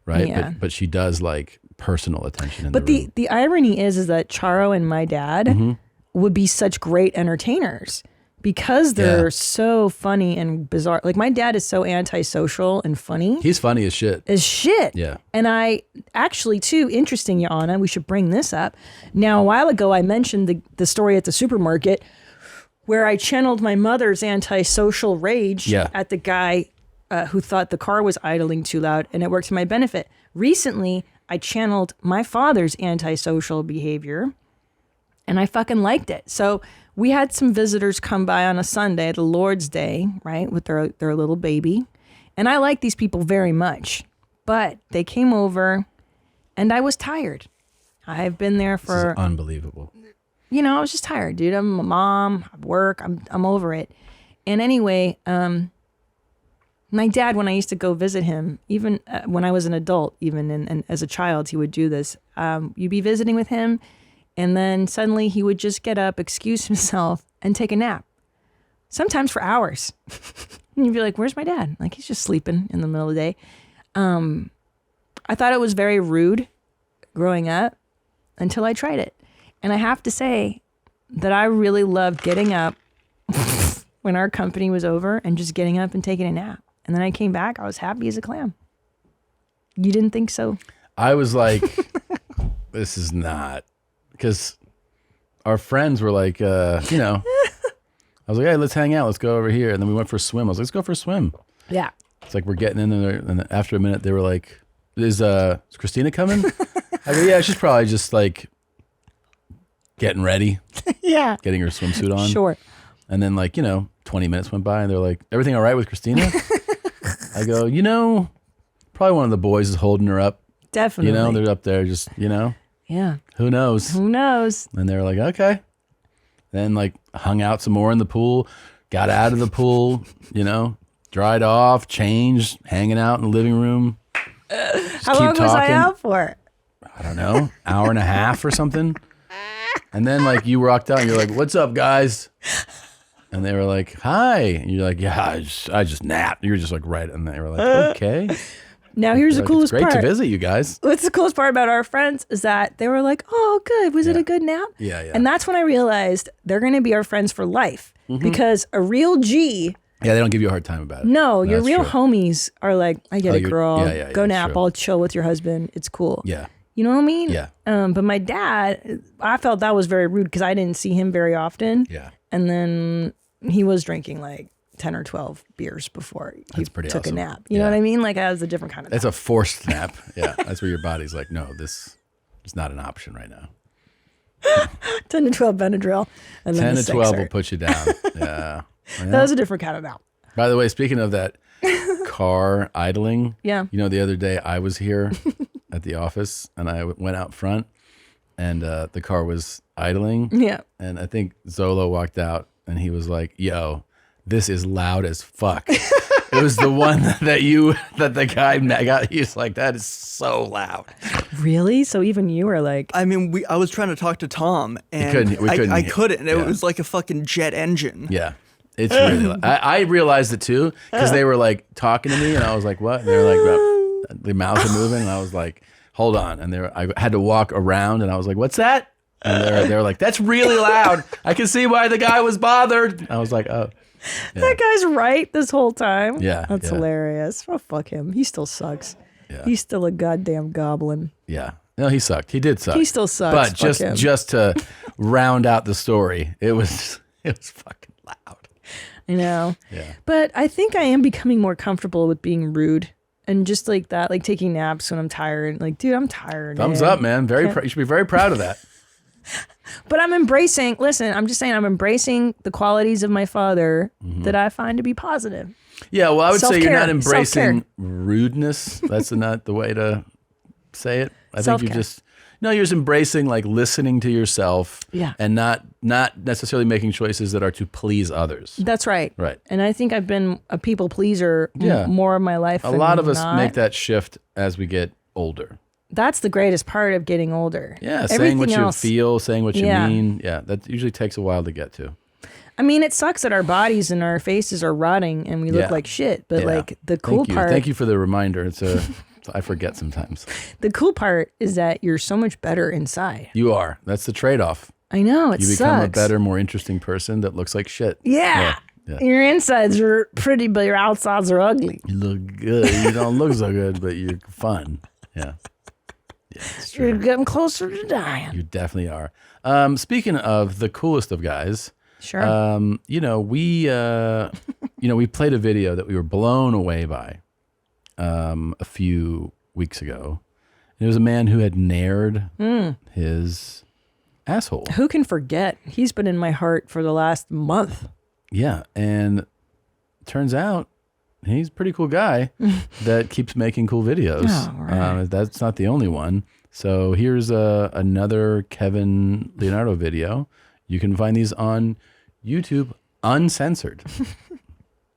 right? Yeah. But she does like personal attention in But the room. the irony is that Charo and my dad Mm-hmm. would be such great entertainers because they're Yeah. so funny and bizarre. Like my dad is so antisocial and funny. He's funny as shit. Yeah. And I actually, too, interesting, Your Honor, we should bring this up. Now, a while ago, I mentioned the story at the supermarket where I channeled my mother's antisocial rage at the guy who thought the car was idling too loud, and it worked to my benefit. Recently, I channeled my father's antisocial behavior, and I fucking liked it. So we had some visitors come by on a Sunday, the Lord's Day, right, with their little baby. And I like these people very much. But they came over, and I was tired. I've been there This for... is unbelievable. I was just tired, dude. I'm a mom, I work, I'm over it. And anyway, my dad, when I used to go visit him, even when I was an adult, even and as a child, he would do this. You'd be visiting with him, and then suddenly he would just get up, excuse himself, and take a nap. Sometimes for hours. And you'd be like, where's my dad? Like, he's just sleeping in the middle of the day. I thought it was very rude growing up until I tried it. And I have to say that I really loved getting up when our company was over and just getting up and taking a nap. And then I came back, I was happy as a clam. You didn't think so? I was like, this is not, because our friends were like, I was like, hey, let's hang out. Let's go over here. And then we went for a swim. I was like, let's go for a swim. Yeah. It's like we're getting in there. And after a minute, they were like, is Christina coming? I go, yeah, she's probably just like getting ready. Yeah. Getting her swimsuit on. Sure. And then 20 minutes went by and they're like, everything all right with Christina? I go, probably one of the boys is holding her up. Definitely. They're up there just, Yeah. who knows? Who knows? And they were like, okay. Then hung out some more in the pool, got out of the pool, dried off, changed, hanging out in the living room. How long was I out for? I don't know, hour and a half or something. And then you walked out and you're like, what's up, guys? And they were like, hi. And you're like, yeah, I just napped. You're just right. And they were like, okay. Now here's the coolest part. It's great part. to visit you guys. What's the coolest part about our friends is that they were like, oh, good. Was it a good nap? Yeah, yeah. And that's when I realized they're going to be our friends for life because a real G. Yeah, they don't give you a hard time about it. No, your That's real true. homies are like, I get it, girl. Go that's nap. true. I'll chill with your husband. It's cool. Yeah. You know what I mean? Yeah. But my dad, I felt that was very rude because I didn't see him very often. Yeah. And then he was drinking 10 or 12 beers before he took awesome. a nap. You know what I mean? That was a different kind of It's a forced nap. Yeah. That's where your body's like, no, this is not an option right now. 10 to 12 Benadryl. And 10 then to 12 will put you down. Yeah. That was a different kind of nap. By the way, speaking of that car idling, Yeah. the other day I was here at the office and I went out front and the car was idling. Yeah. And I think Zolo walked out and he was like, yo, this is loud as fuck. It was the one that the guy got. He's like, that is so loud. Really? So even you were like, I mean, I was trying to talk to Tom and we couldn't I hear. couldn't. It Yeah. was like a fucking jet engine. Yeah. It's really loud. I realized it too because they were talking to me and I was like, what? And they were like, their mouths are moving and I was like, hold on. And I had to walk around and I was like, what's that? And they were like, that's really loud. I can see why the guy was bothered. I was like, oh. Yeah. that guy's right this whole time. Yeah, That's yeah. hilarious. Oh, fuck him. He still sucks. Yeah. He's still a goddamn goblin. Yeah. No, he sucked. He did suck. He still sucks. But Fuck him. just to round out the story, it was fucking loud. I know. Yeah. But I think I am becoming more comfortable with being rude and just like that, like taking naps when I'm tired. Like, dude, I'm tired. Thumbs man. up, man. You should be very proud of that. But I'm embracing, listen, I'm just saying I'm embracing the qualities of my father that I find to be positive. Yeah, well, I would say you're Self-care. not embracing Self-care. rudeness. That's not the way to say it. I think Self-care. you're just embracing listening to yourself Yeah. and not necessarily making choices that are to please others. That's right. Right. And I think I've been a people pleaser Yeah. more of my life A than lot of us not. make that shift as we get older. That's the greatest part of getting older. Yeah, Everything saying what else, you feel, saying what you Yeah. mean. Yeah, that usually takes a while to get to. I mean, it sucks that our bodies and our faces are rotting and we look like shit. But like the cool part. Thank you for the reminder. I forget sometimes. The cool part is that you're so much better inside. You are. That's the trade-off. I know. It You become sucks. a better, more interesting person that looks like shit. Yeah. Your insides are pretty, but your outsides are ugly. You look good. You don't look so good, but you're fun. Yeah. You're getting closer to dying. You definitely are. Speaking of the coolest of guys, sure. We played a video that we were blown away by a few weeks ago. It was a man who had nared his asshole. Who can forget? He's been in my heart for the last month. Yeah, and turns out he's a pretty cool guy that keeps making cool videos. Oh, right. That's not the only one. So here's another Kevin Leonardo video. You can find these on YouTube uncensored.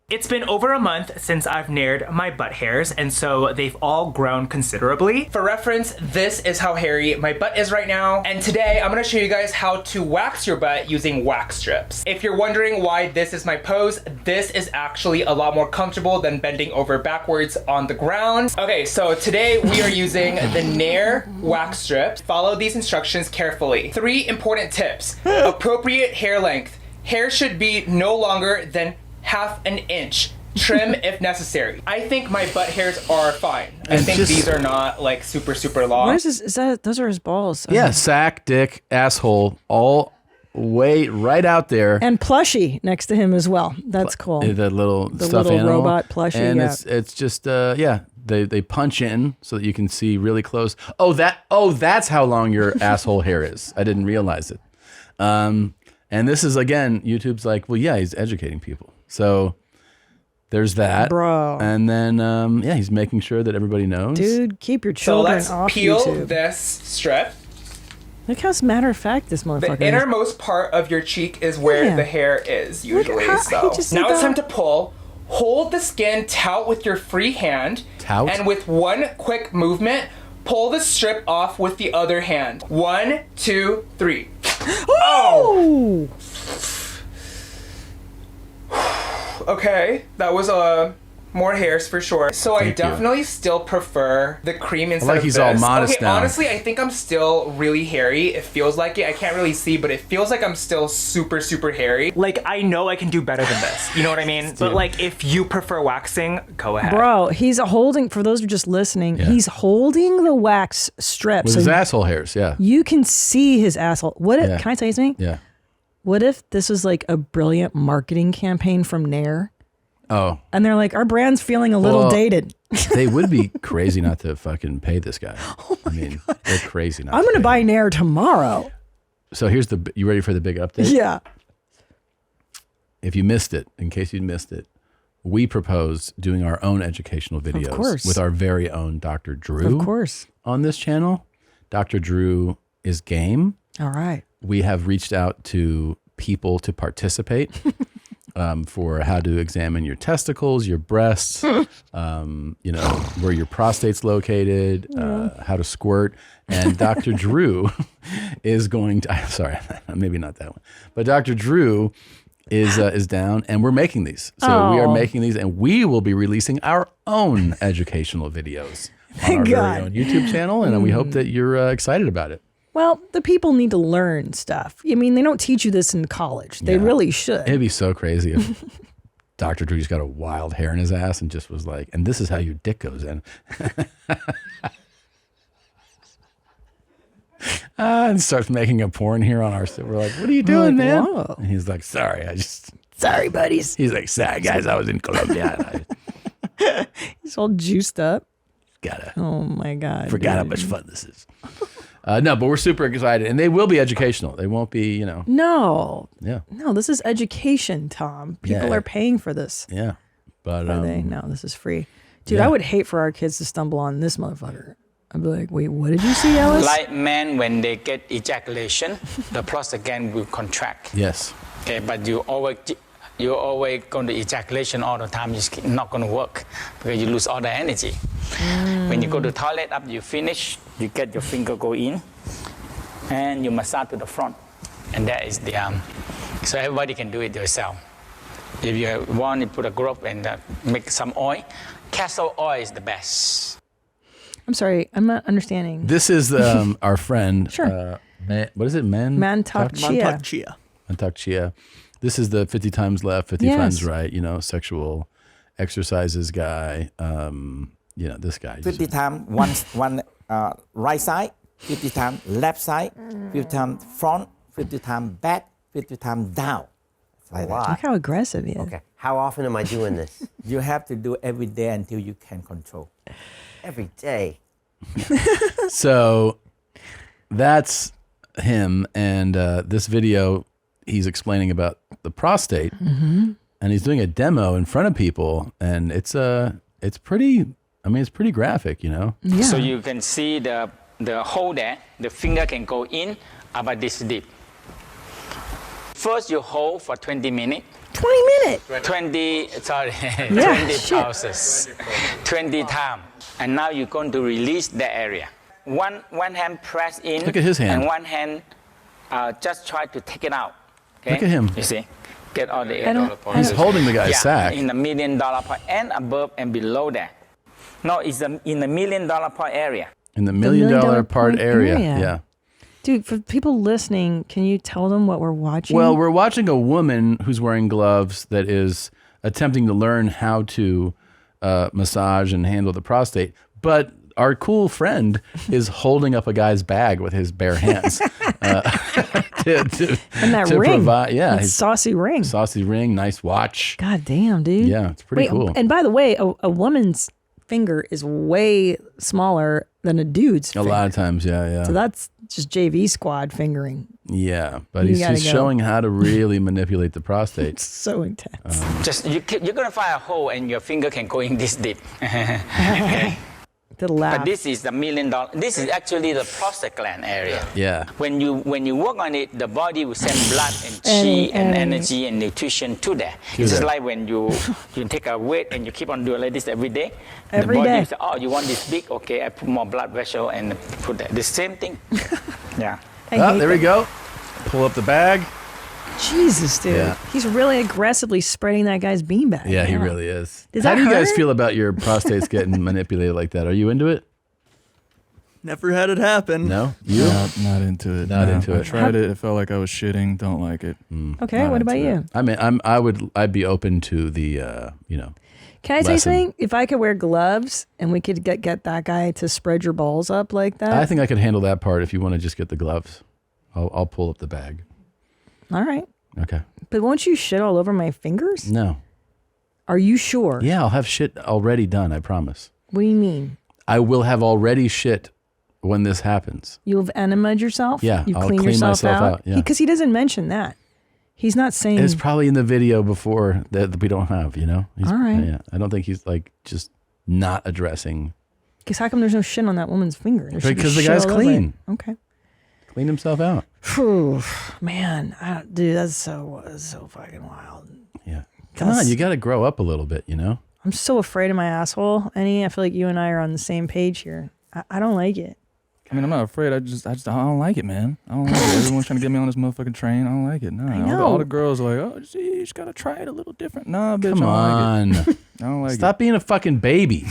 It's been over a month since I've nared my butt hairs, and so they've all grown considerably. For reference, this is how hairy my butt is right now. And today I'm gonna show you guys how to wax your butt using wax strips. If you're wondering why this is my pose, this is actually a lot more comfortable than bending over backwards on the ground. Okay, so today we are using the Nair wax strips. Follow these instructions carefully. 3 important tips. Appropriate hair length. Hair should be no longer than ½ an inch. Trim if necessary. I think my butt hairs are fine. I think these are not like super long. What is this? Is that those are his balls? Yeah, sack, dick, asshole, all way right out there. And plushie next to him as well. That's cool. The little the stuffed little animal. robot plushie. And yeah. it's just they punch in so that you can see really close. That's how long your asshole hair is. I didn't realize it. And this is again, YouTube's like, well, yeah, he's educating people. So there's that, bro. And then he's making sure that everybody knows. Dude, keep your children off off peel YouTube. this strip. Look how matter of fact this motherfucker The innermost part of your cheek is where the hair is usually. So now it's time to pull. Hold the skin taut with your free hand. Taut? And with one quick movement, pull the strip off with the other hand. 1, 2, 3. Oh! Okay, that was more hairs for sure. So I definitely still prefer the cream instead of he's this. all modest now. Honestly, I think I'm still really hairy. It feels like it. I can't really see, but it feels like I'm still super hairy. Like, I know I can do better than this. You know what I mean? But like, if you prefer waxing, go ahead. Bro, he's holding, for those who are just listening, he's holding the wax strip. With his asshole hairs, yeah. You can see his asshole. What if, can I tell you something? Yeah. What if this was like a brilliant marketing campaign from Nair? Oh. And they're like, our brand's feeling a little dated. They would be crazy not to fucking pay this guy. I mean, they're crazy not I'm to going to pay buy him. Nair tomorrow. So here's you ready for the big update? Yeah. If you missed it, in case you missed it, we propose doing our own educational videos with our very own Dr. Drew. Of course. On this channel. Dr. Drew is game. All right. We have reached out to people to participate for how to examine your testicles, your breasts, where your prostate's located, how to squirt. And Dr. Drew is going to, sorry, maybe not that one, but Dr. Drew is down and we're making these. So we are making these and we will be releasing our own educational videos on our very own YouTube channel. And we hope that you're excited about it. Well, the people need to learn stuff. I mean, they don't teach you this in college. They really should. It'd be so crazy if Dr. Drew just got a wild hair in his ass and just was like, and this is how your dick goes in. And starts making a porn here on our set. We're like, what are you doing, man? Whoa. And he's like, sorry, sorry, buddies. He's like, sorry, guys, I was in Colombia. He's all juiced up. Oh my God. Forgot how much fun this is. No, but we're super excited, and they will be educational. They won't be, No. Yeah. No, this is education, Tom. People are paying for this. Yeah. But Are they? No, this is free. Dude, I would hate for our kids to stumble on this motherfucker. I'd be like, wait, what did you see, Alice? Like men, when they get ejaculation, the prostate gland will contract. Yes. Okay, but you're always going to ejaculation all the time. It's not going to work because you lose all the energy. When you go to the toilet, after you finish, you get your finger go in and you massage to the front. And that is the So everybody can do it yourself. If you want to put a group and make some oil, castor oil is the best. I'm sorry, I'm not understanding. This is our friend. Sure. What is it? Mantak Chia. Mantak Chia. This is the 50 times left, 50 times right, you know, sexual exercises guy. You know, this guy. 50 times one right side, 50 times left side, 50 times front, 50 times back, 50 times down. Like that. Look how aggressive he is. Okay. How often am I doing this? You have to do every day until you can control. Every day. So that's him. And this video, he's explaining about the prostate. Mm-hmm. And he's doing a demo in front of people. And it's pretty, I mean, it's pretty graphic, you know? Yeah. So you can see the hole there. The finger can go in about this deep. First, you hold for 20 minutes. 20 minutes? 20 shit. pulses. 20 times. And now you're going to release the area. One hand press in. Look at his hand. And one hand just try to take it out. Okay? Look at him. You see? Get all the air. He's holding the guy's sack. In the $1 million part and above and below that. No, it's in the $1 million part area. In the $1 million part area. Yeah. Dude, for people listening, can you tell them what we're watching? Well, we're watching a woman who's wearing gloves that is attempting to learn how to massage and handle the prostate. But our cool friend is holding up a guy's bag with his bare hands and that ring. Provide, that saucy ring. Saucy ring, nice watch. God damn, dude. Yeah, it's pretty cool. And by the way, a woman's finger is way smaller than a dude's finger. A lot of times, yeah. So that's just JV squad fingering. Yeah, but he's showing how to really manipulate the prostate. It's so intense. You're going to find a hole and your finger can go in this deep. Okay. To laugh. But this is the $1 million. This is actually the prostate gland area. Yeah. When you work on it, the body will send blood and chi and energy and nutrition to there. It's just like when you take a weight and you keep on doing like this every day. The body says, oh, you want this big? Okay, I put more blood vessel and put that. The same thing. Yeah. There we go. Pull up the bag. Jesus, dude. Yeah. He's really aggressively spreading that guy's beanbag. Yeah, he really is. Does How that do you guys hurt? feel about your prostates getting manipulated like that? Are you into it? Never had it happen. No? You? Not into it. Not into it. I tried it. It felt like I was shitting. Don't like it. Okay, what about you? I mean, I'd be open to the, Can I say something? If I could wear gloves and we could get that guy to spread your balls up like that. I think I could handle that part if you want to just get the gloves. I'll pull up the bag. All right. Okay. But won't you shit all over my fingers? No. Are you sure? Yeah, I'll have shit already done, I promise. What do you mean? I will have already shit when this happens. You'll have enemaed yourself? Yeah, You I'll clean clean yourself myself out? out, yeah. Because he doesn't mention that. He's not saying... It's probably in the video before that we don't have, you know? All right. Yeah, I don't think he's like just not addressing. Because how come there's no shit on that woman's finger? There should be Because the shit guy's all over it. clean. Okay. Clean himself out. Phew, man, dude, that's so fucking wild. Yeah. Come on, you got to grow up a little bit, you know? I'm so afraid of my asshole, Annie. I feel like you and I are on the same page here. I don't like it. I mean, I'm not afraid. I don't like it, man. I don't like it. Everyone's trying to get me on this motherfucking train. I don't like it. No, all the girls are like, oh, you just gotta try it a little different. Nah, bitch, Come I don't like on. it. I don't like Stop being a fucking baby.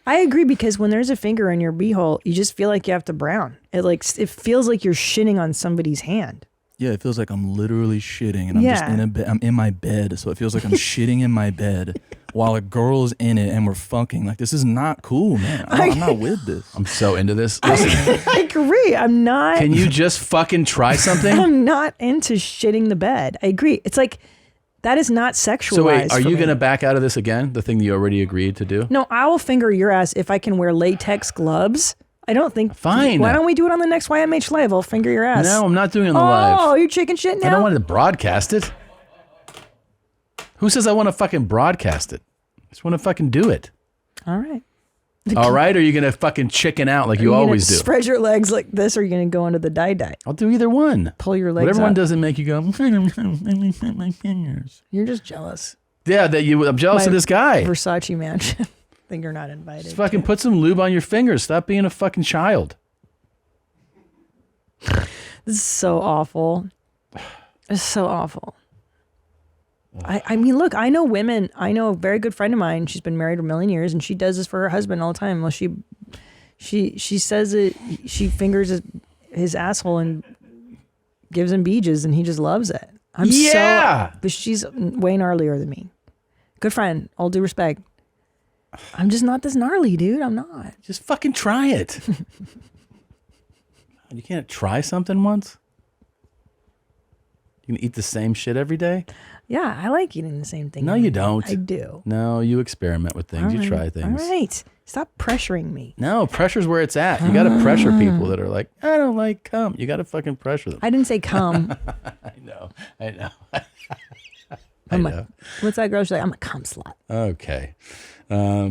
I agree, because when there's a finger in your beehole, you just feel like you have to brown. It feels like you're shitting on somebody's hand. Yeah, it feels like I'm literally shitting, and I'm just in a bed. I'm in my bed, so it feels like I'm shitting in my bed while a girl's in it, and we're fucking. Like, this is not cool, man. I'm not with this. I'm so into this. Listen, I agree. I'm not. can you just fucking try something? I'm not into shitting the bed. I agree. It's like, that is not sexualized. So wait, are for you me. going to back out of this again? The thing that you already agreed to do? No, I will finger your ass if I can wear latex gloves. I don't think. Fine. Why don't we do it on the next YMH Live? I'll finger your ass. No, I'm not doing it on the Oh, live. you're chicken shit now? I don't want to broadcast it. Who says I want to fucking broadcast it? I just want to fucking do it. All right. All right? Or are you going to fucking chicken out like you always do? Spread your legs like this, or are you going to go into the die-die? I'll do either one. Pull your legs Whatever one up. doesn't make you go, my fingers. You're just jealous. Yeah, I'm jealous of this guy. Versace mansion. I think you're not invited. Just fucking put some lube on your fingers. Stop being a fucking child. This is so awful. It's so awful. I mean, look, I know women. I know a very good friend of mine. She's been married a million years, and she does this for her husband all the time. Well, she says it. She fingers his asshole and gives him beaches, and he just loves it. But she's way gnarlier than me. Good friend, all due respect. I'm just not this gnarly, dude. I'm not. Just fucking try it. You can't try something once? You can eat the same shit every day? Yeah, I like eating the same thing. No, you don't. I do. No, you experiment with things. You try things. All right. Stop pressuring me. No, pressure's where it's at. You got to pressure people that are like, I don't like cum. You got to fucking pressure them. I didn't say cum. I know. I'm like, what's that girl? She's like, I'm a cum slut. Okay. All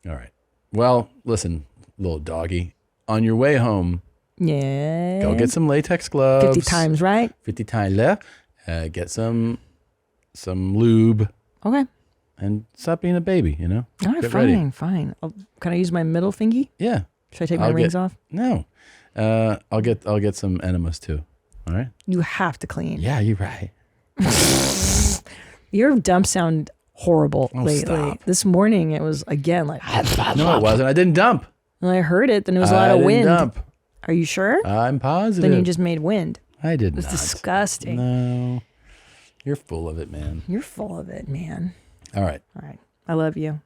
right. Well, listen, little doggy. On your way home, yeah, go get some latex gloves. 50 times, right? 50 times left. Get some lube. Okay. And stop being a baby, you know? All right, Get fine, ready. fine. Can I use my middle fingy? Yeah. Should I take my rings off? No. I'll get some enemas too. All right. You have to clean. Yeah, you're right. Your dumps sound horrible lately. Stop. This morning it was again like. No, it wasn't. I didn't dump. When I heard it, then it was a lot of wind. Dump. Are you sure? I'm positive. Then you just made wind. I did not. It's disgusting. No. You're full of it, man. You're full of it, man. All right. All right. I love you.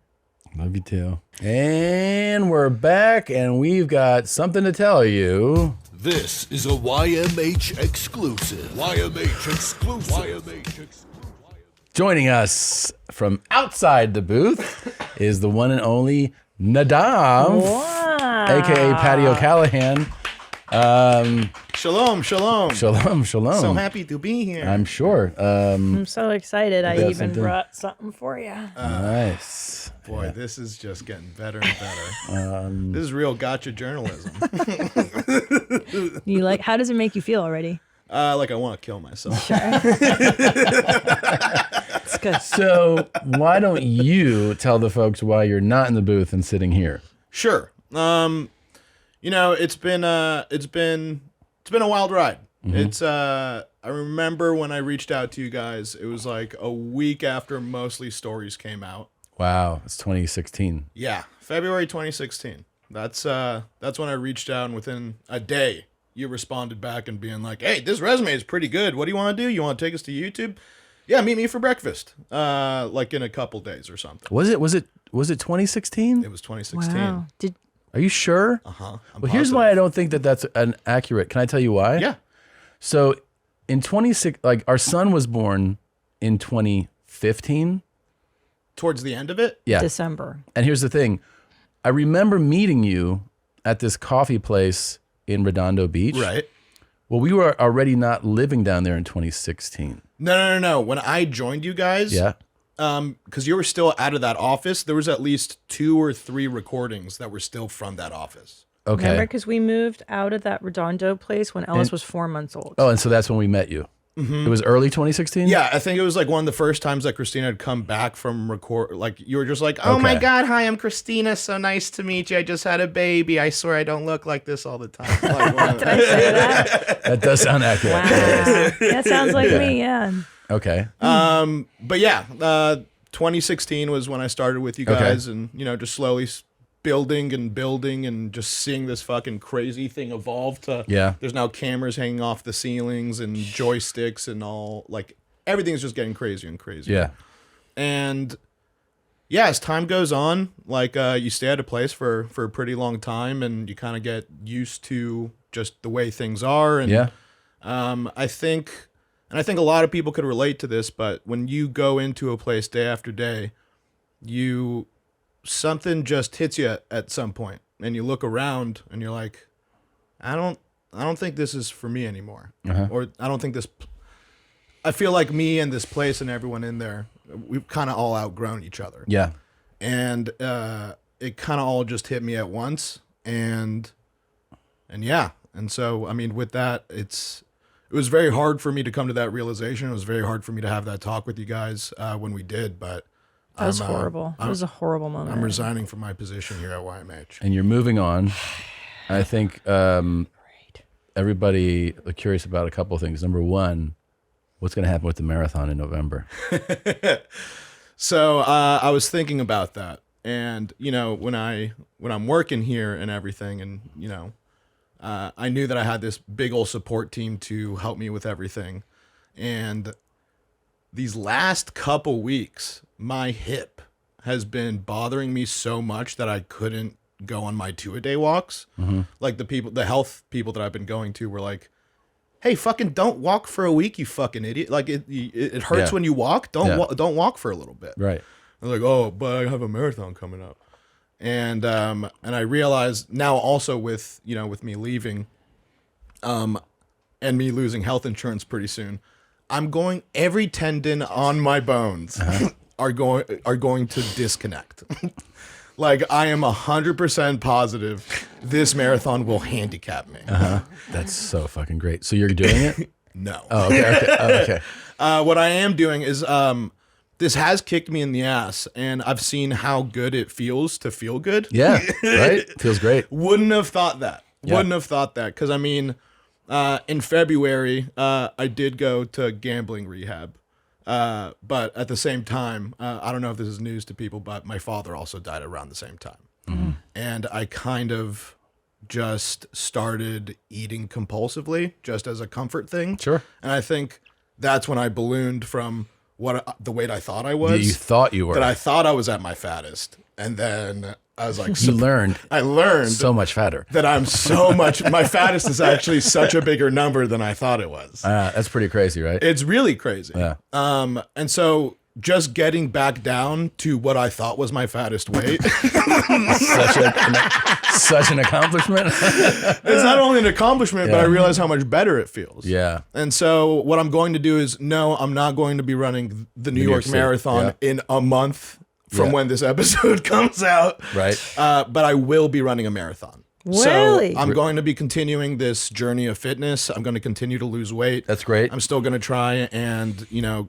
Love you too. And we're back, and we've got something to tell you. This is a YMH exclusive. YMH exclusive. Joining us from outside the booth is the one and only Nadav, aka Patty O'Callahan. Shalom. Shalom. So happy to be here. I'm sure. I'm so excited. I even something? brought something for you. Nice. Boy, Yeah. this is just getting better and better. This is real gotcha journalism. You like? How does it make you feel already? Like I want to kill myself. It's good. So why don't you tell the folks why you're not in the booth and sitting here? Sure. You know, it's been a wild ride. Mhm. It's I remember when I reached out to you guys, it was like a week after Mostly Stories came out. Wow, it's 2016. Yeah, February 2016. That's when I reached out, and within a day, you responded back and being like, "Hey, this resume is pretty good. What do you want to do? You want to take us to YouTube? Yeah, meet me for breakfast. Like in a couple days or something." Was it 2016? It was 2016. Wow. Are you sure? Uh-huh. Well, here's why I don't think that that's an accurate. Can I tell you why? Yeah. So in 26, like our son was born in 2015. Towards the end of it? Yeah. December. And here's the thing. I remember meeting you at this coffee place in Redondo Beach. Right. Well, we were already not living down there in 2016. No. When I joined you guys, Yeah. because you were still out of that office, there was at least 2 or 3 recordings that were still from that office. Okay. Remember, because we moved out of that Redondo place when Ellis And- was 4 months old. Oh, and so that's when we met you. Mhm. It was early 2016? Yeah, I think it was like one of the first times that Christina had come back from record. Like you were just like, "Oh my Okay. God, hi, I'm Christina. So nice to meet you. I just had a baby. I swear I don't look like this all the time." Like, Did I say that? That does sound accurate. Wow. That sounds like me, yeah. Okay. But yeah, 2016 was when I started with you Okay. guys, and you know, just slowly building and just seeing this fucking crazy thing evolve to. Yeah. There's now cameras hanging off the ceilings and joysticks and all, like everything's just getting crazier and crazier. Yeah. And yeah, as time goes on, like you stay at a place for a pretty long time, and you kind of get used to just the way things are. And Yeah. I think a lot of people could relate to this, but when you go into a place day after day, something just hits you at some point, and you look around and you're like, I don't think this is for me anymore. Uh-huh. Or I don't think this. I feel like me and this place and everyone in there, we've kind of all outgrown each other. Yeah. And it kind of all just hit me at once, and yeah, and so I mean, with that, it was very hard for me to come to that realization. It was very hard for me to have that talk with you guys when we did, but That was horrible. It was a horrible moment. I'm resigning from my position here at YMH. And you're moving on. I think everybody is curious about a couple of things. Number one, What's going to happen with the marathon in November? So I was thinking about that, and you know, when I'm working here and everything, and you know, I knew that I had this big old support team to help me with everything, and these last couple weeks, my hip has been bothering me so much that I couldn't go on my 2-a-day walks. Mm-hmm. Like the health people that I've been going to were like, hey, fucking don't walk for a week, you fucking idiot. Like it hurts when you walk. Don't walk for a little bit. Right. They're like, oh, but I have a marathon coming up. And I realized now also with me leaving, and me losing health insurance pretty soon, every tendon on my bones are going to disconnect. Like I am 100% positive this marathon will handicap me. That's so fucking great. So you're doing it? No. Oh, okay. What I am doing is this has kicked me in the ass, and I've seen how good it feels to feel good. Yeah, right? Feels great. Wouldn't have thought that. Yeah. Wouldn't have thought that. Because, I mean, in February, I did go to gambling rehab. But at the same time, I don't know if this is news to people, but my father also died around the same time. Mm-hmm. And I kind of just started eating compulsively just as a comfort thing. Sure. And I think that's when I ballooned from the weight I thought I was. You thought you were. That I thought I was at my fattest. And then I was like, I learned so much fatter. That I'm so much, my fattest is actually such a bigger number than I thought it was. That's pretty crazy, right? It's really crazy. Yeah. And so just getting back down to what I thought was my fattest weight. Such an accomplishment. It's not only an accomplishment, but I realize how much better it feels. Yeah. And so what I'm going to do is, no, I'm not going to be running the New York Marathon in a month from when this episode comes out. Right. But I will be running a marathon. Really? So I'm going to be continuing this journey of fitness. I'm going to continue to lose weight. That's great. I'm still going to try and,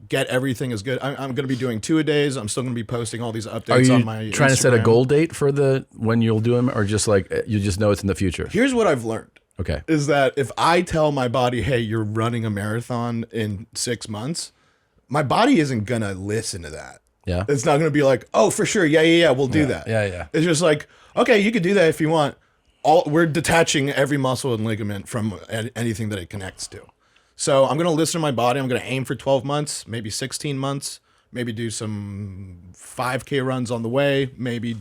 get everything as good. I'm going to be doing 2-a-days. I'm still going to be posting all these updates on my trying Instagram. to set a goal date for when you'll do them, or just like you just know it's in the future? Here's what I've learned. Okay. Is that if I tell my body, hey, you're running a marathon in 6 months, my body isn't going to listen to that. Yeah. It's not going to be like, oh, for sure. Yeah. We'll do that. Yeah. It's just like, okay, you could do that if you want. We're detaching every muscle and ligament from anything that it connects to. So I'm going to listen to my body. I'm going to aim for 12 months, maybe 16 months, maybe do some 5K runs on the way. Maybe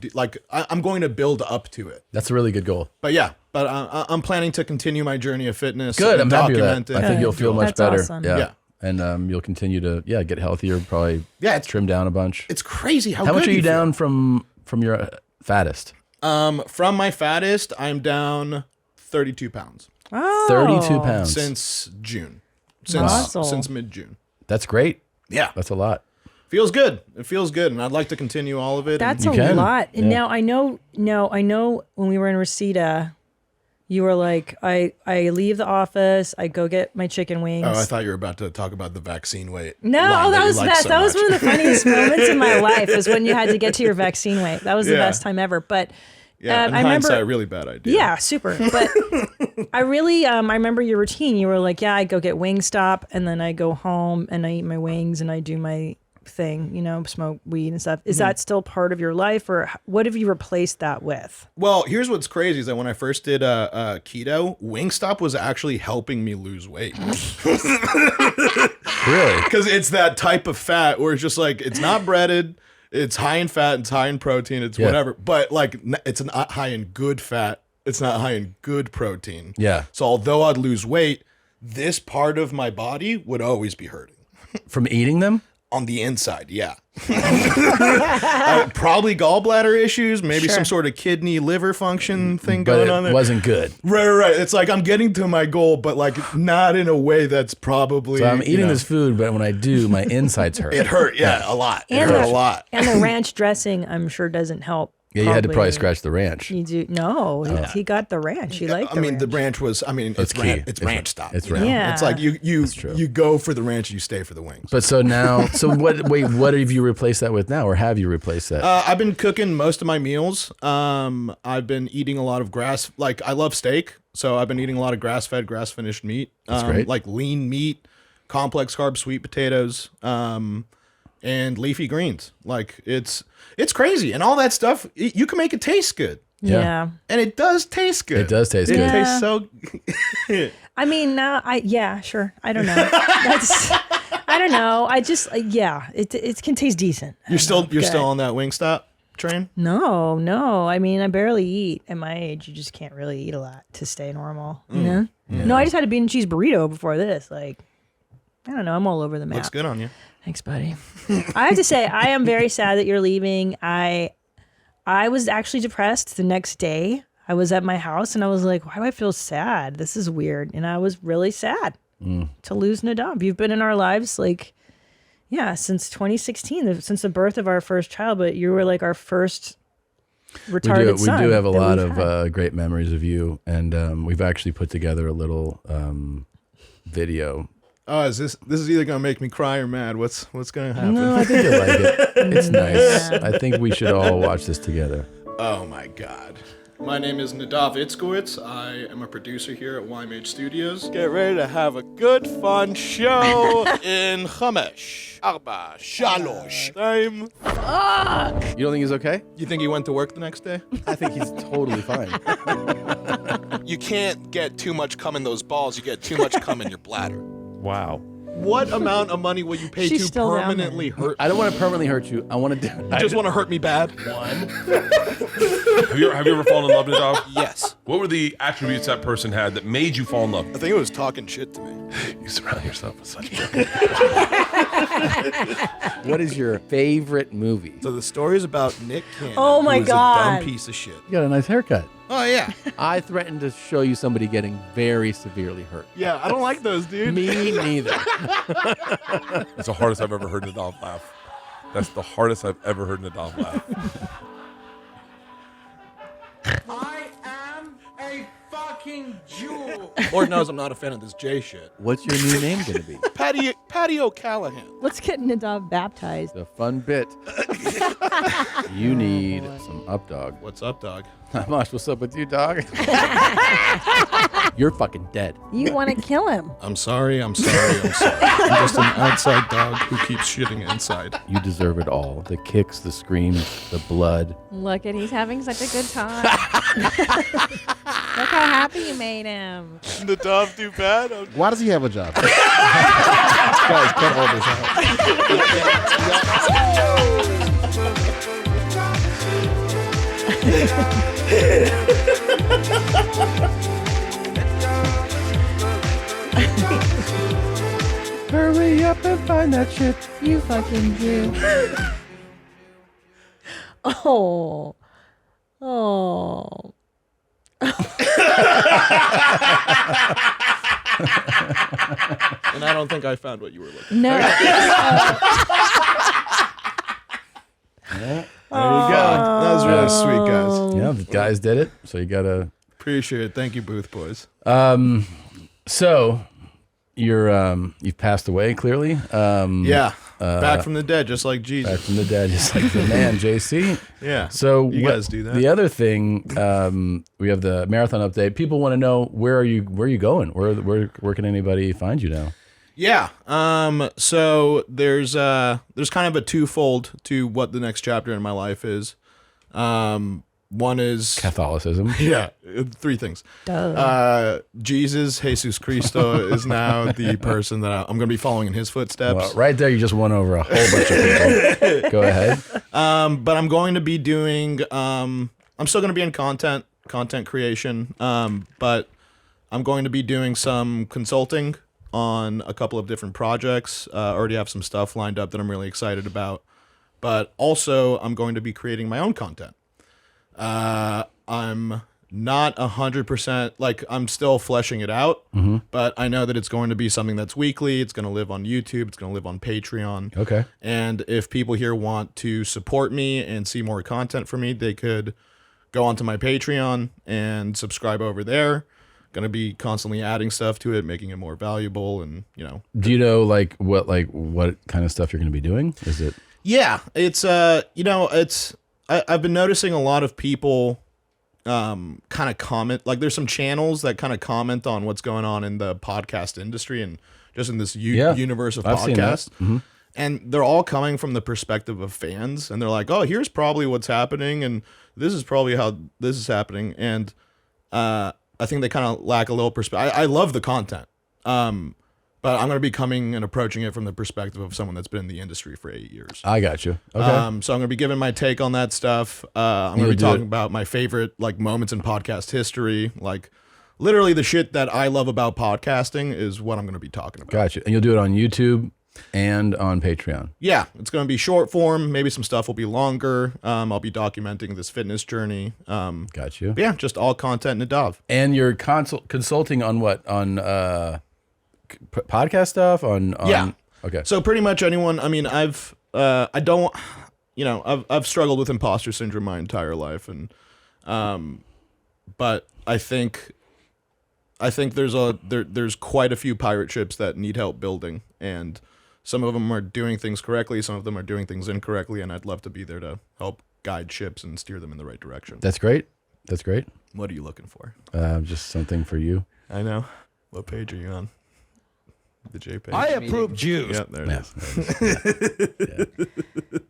I'm going to build up to it. That's a really good goal. But yeah, I'm planning to continue my journey of fitness. Good. And I'm happy with document that. it. I think you'll feel much That's better. awesome. Yeah. And you'll continue to get healthier, probably trim down a bunch. It's crazy how much good are you you feel. down from your fattest? From my fattest, I'm down 32 pounds. Oh. 32 pounds. Since June. Since mid-June. That's great. Yeah. That's a lot. Feels good. It feels good, and I'd like to continue all of it. That's a lot. And now I know when we were in Reseda, you were like, I leave the office, I go get my chicken wings. Oh, I thought you were about to talk about the vaccine weight. No, that was the best. That was one of the funniest moments in my life, is when you had to get to your vaccine weight. That was the best time ever. But in I hindsight, remember, really bad idea. Yeah, super. But I really, I remember your routine. You were like, I go get Wingstop, and then I go home and I eat my wings and I do my thing, smoke weed and stuff. Is that still part of your life, or what have you replaced that with? Well, here's what's crazy is that when I first did keto, Wingstop was actually helping me lose weight. Really? Because it's that type of fat where it's just like, it's not breaded, it's high in fat, it's high in protein, it's whatever, but like it's not high in good fat, it's not high in good protein. Yeah. So although I'd lose weight, this part of my body would always be hurting. From eating them? On the inside, yeah. Probably gallbladder issues, maybe some sort of kidney liver function thing going on there. It wasn't good. Right. It's like I'm getting to my goal, but like not in a way that's probably. So I'm eating this food, but when I do, my insides hurt. It hurt, a lot. It hurt a lot. And the ranch dressing, I'm sure, doesn't help. Yeah, you had to probably scratch the ranch. You do. No, he got the ranch. He liked the ranch. The ranch was, it's key. It's ranch stop. It's ranch. Yeah. It's like you go for the ranch, you stay for the wings. But so now, what have you replaced that with now, or have you replaced that? I've been cooking most of my meals. I've been eating a lot of I love steak, so I've been eating a lot of grass-fed, grass-finished meat. That's great. Like lean meat, complex carbs, sweet potatoes, and leafy greens. Like it's crazy, and all that stuff. You can make it taste good. Yeah. And it does taste good. It does taste good. It tastes so. I mean, now sure. I don't know. I don't know. I just it can taste decent. You're still on that Wingstop train? No. I mean, I barely eat. At my age, you just can't really eat a lot to stay normal. You know? Yeah. No, I just had a bean and cheese burrito before this. Like, I don't know. I'm all over the map. Looks good on you. Thanks, buddy. I have to say, I am very sad that you're leaving. I was actually depressed the next day. I was at my house and I was like, why do I feel sad? This is weird. And I was really sad to lose Nadav. You've been in our lives since 2016, since the birth of our first child, but you were like our first retarded son. We do have a lot of great memories of you, and we've actually put together a little video. Oh, this is either gonna make me cry or mad? What's gonna happen? No, I think you'll like it. It's nice. I think we should all watch this together. Oh my God. My name is Nadav Itzkowitz. I am a producer here at YMH Studios. Get ready to have a good, fun show in Chamesh, Arba, Shalosh. Time. Fuck! You don't think he's okay? You think he went to work the next day? I think he's totally fine. You can't get too much cum in those balls. You get too much cum in your bladder. Wow. What amount of money will you pay She's to still down permanently hurt? I don't want to permanently hurt you. I want to do. You just want to hurt me bad? Have you ever fallen in love, Nadav? Yes. What were the attributes that person had that made you fall in love? I think it was talking shit to me. You surround yourself with such What is your favorite movie? So the story's about Nick Cannon. Oh my who is God. a dumb piece of shit. You got a nice haircut. Oh yeah. I threatened to show you somebody getting very severely hurt. Yeah, I don't like those, dude. Me neither. That's the hardest I've ever heard Nadav laugh. That's the hardest I've ever heard Nadav laugh. I am a fucking Jew. Lord knows I'm not a fan of this J shit. What's your new name going to be? Patty O'Callahan. Let's get Nadav baptized. The fun bit. You need some up, dog. What's up, dog? Mosh, what's up with you, dog? You're fucking dead. You want to kill him. I'm sorry. I'm just an outside dog who keeps shitting inside. You deserve it all. The kicks, the screams, the blood. Look at, he's having such a good time. Look how happy you made him. Nadav do bad? Why does he have a job? Guys, cut all this out. Hurry up and find that shit. You fucking Jew. Oh. And I don't think I found what you were looking for. No. Yeah. There you go. That was really sweet, guys. Yeah, the guys did it. So you gotta Appreciate it. Thank you, Booth Boys. So you've passed away clearly. Back from the dead, just like Jesus. Back from the dead, just like the man, JC. Yeah. So you guys do that. The other thing, we have the marathon update. People want to know where are you going? Where can anybody find you now? Yeah. So there's kind of a twofold to what the next chapter in my life is. One is Catholicism. Yeah, three things. Jesus Cristo is now the person that I'm going to be following in his footsteps. Well, right there, you just won over a whole bunch of people. Go ahead. But I'm going to be doing. I'm still going to be in content creation. But I'm going to be doing some consulting on a couple of different projects. Already have some stuff lined up that I'm really excited about. But also, I'm going to be creating my own content. I'm not 100%, like I'm still fleshing it out, but I know that it's going to be something that's weekly. It's going to live on YouTube. It's going to live on Patreon. Okay. And if people here want to support me and see more content from me, they could go onto my Patreon and subscribe over there. Going to be constantly adding stuff to it, making it more valuable, and Do you know what kind of stuff you're going to be doing? Is it? Yeah, it's I've been noticing a lot of people kind of comment, like there's some channels that kind of comment on what's going on in the podcast industry and just in this Yeah. universe of I've seen that. podcasts. Mhm. And they're all coming from the perspective of fans, and they're like, "Oh, here's probably what's happening, and this is probably how this is happening." And I think they kind of lack a little perspective. I love the content, but I'm going to be coming and approaching it from the perspective of someone that's been in the industry for 8 years. I got you. Okay. So I'm going to be giving my take on that stuff. I'm going to be talking about my favorite like moments in podcast history, like literally the shit that I love about podcasting is what I'm going to be talking about. Got you. And you'll do it on YouTube and on Patreon. Yeah, it's going to be short form. Maybe some stuff will be longer. I'll be documenting this fitness journey. Got you. Yeah, just all content Nadav. And you're consulting on what? On podcast stuff? On Yeah. Okay. So pretty much anyone. I mean, I've struggled with imposter syndrome my entire life, and but I think there's quite a few pirate ships that need help building, and some of them are doing things correctly, some of them are doing things incorrectly, and I'd love to be there to help guide ships and steer them in the right direction. That's great. That's great. What are you looking for? Just something for you. I know. What page are you on? The J page. I approve Jews. Yeah, there it is.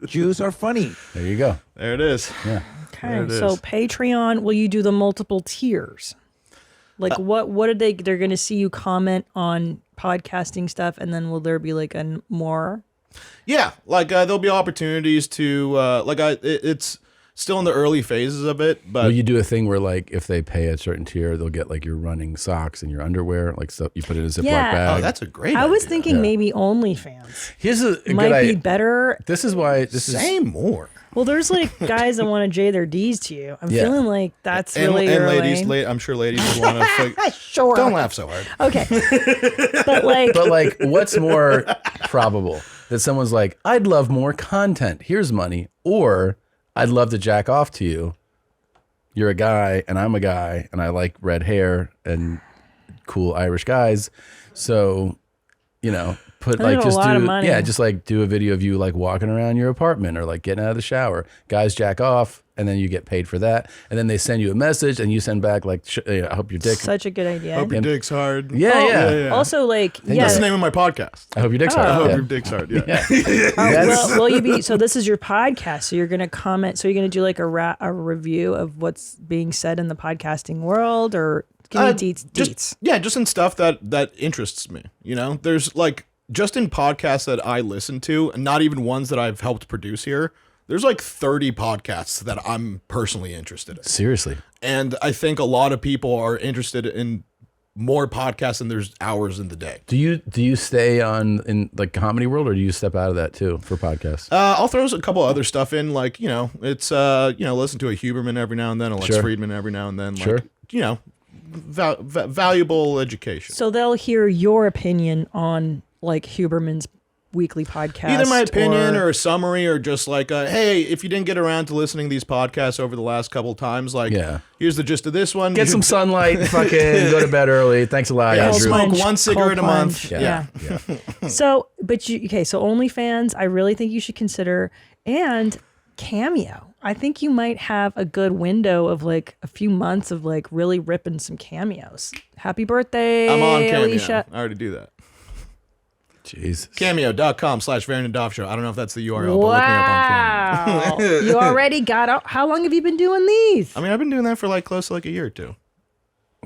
Jews are funny. There you go. There it is. Yeah. Okay, so Patreon, will you do the multiple tiers? Like what are they're going to see you comment on podcasting stuff, and then will there be like a more? Yeah, like there'll be opportunities to it's still in the early phases of it, but Will you do a thing where like if they pay a certain tier, they'll get like your running socks and your underwear, like stuff you put in a Ziploc bag? Oh, that's a great I was idea. thinking maybe OnlyFans. Here's a might good be idea. better. This is why this Say is more. Well, there's like guys that want to J their D's to you. I'm Yeah. feeling like that's and really your ladies, lane. I'm sure ladies would want to. Sure. Don't laugh so hard. Okay. But like, what's more probable? That someone's like, I'd love more content. Here's money. Or I'd love to jack off to you. You're a guy and I'm a guy and I like red hair and cool Irish guys. So, put I like need a just lot of do money. just like do a video of you like walking around your apartment or like getting out of the shower. Guys jack off and then you get paid for that. And then they send you a message and you send back like I hope your dick. Such a good idea. Hope your dick's hard. Yeah. Also, like, That's the name of my podcast. I hope your dick's hard. I hope Yeah. your dick's hard. Yeah. Well, will you be? So this is your podcast. So you're going to comment. So you're going to do like a review of what's being said in the podcasting world, or give me deets. Just in stuff that interests me. There's like just in podcasts that I listen to, and not even ones that I've helped produce here. There's like 30 podcasts that I'm personally interested in. Seriously. And I think a lot of people are interested in more podcasts than there's hours in the day. Do you stay in like comedy world or do you step out of that too for podcasts? I'll throw a couple other stuff in, like, it's, listen to a Huberman every now and then, a Lex Sure. Friedman every now and then. Sure. Like, valuable education. So they'll hear your opinion on like Huberman's weekly podcast. Either my opinion or a summary, or just like, hey, if you didn't get around to listening to these podcasts over the last couple of times, like, here's the gist of this one. Get some sunlight, fucking go to bed early. Thanks a lot, Andrew. Smoke one cigarette a month. Yeah. So OnlyFans, I really think you should consider, and Cameo. I think you might have a good window of like a few months of like really ripping some cameos. Happy birthday, I'm on Cameo. Alicia. I already do that. Jesus. Cameo.com/VeryNadav Show. I don't know if that's the URL, but look me up on Cameo. You already got out. How long have you been doing these? I mean, I've been doing that for like close to like a year or two.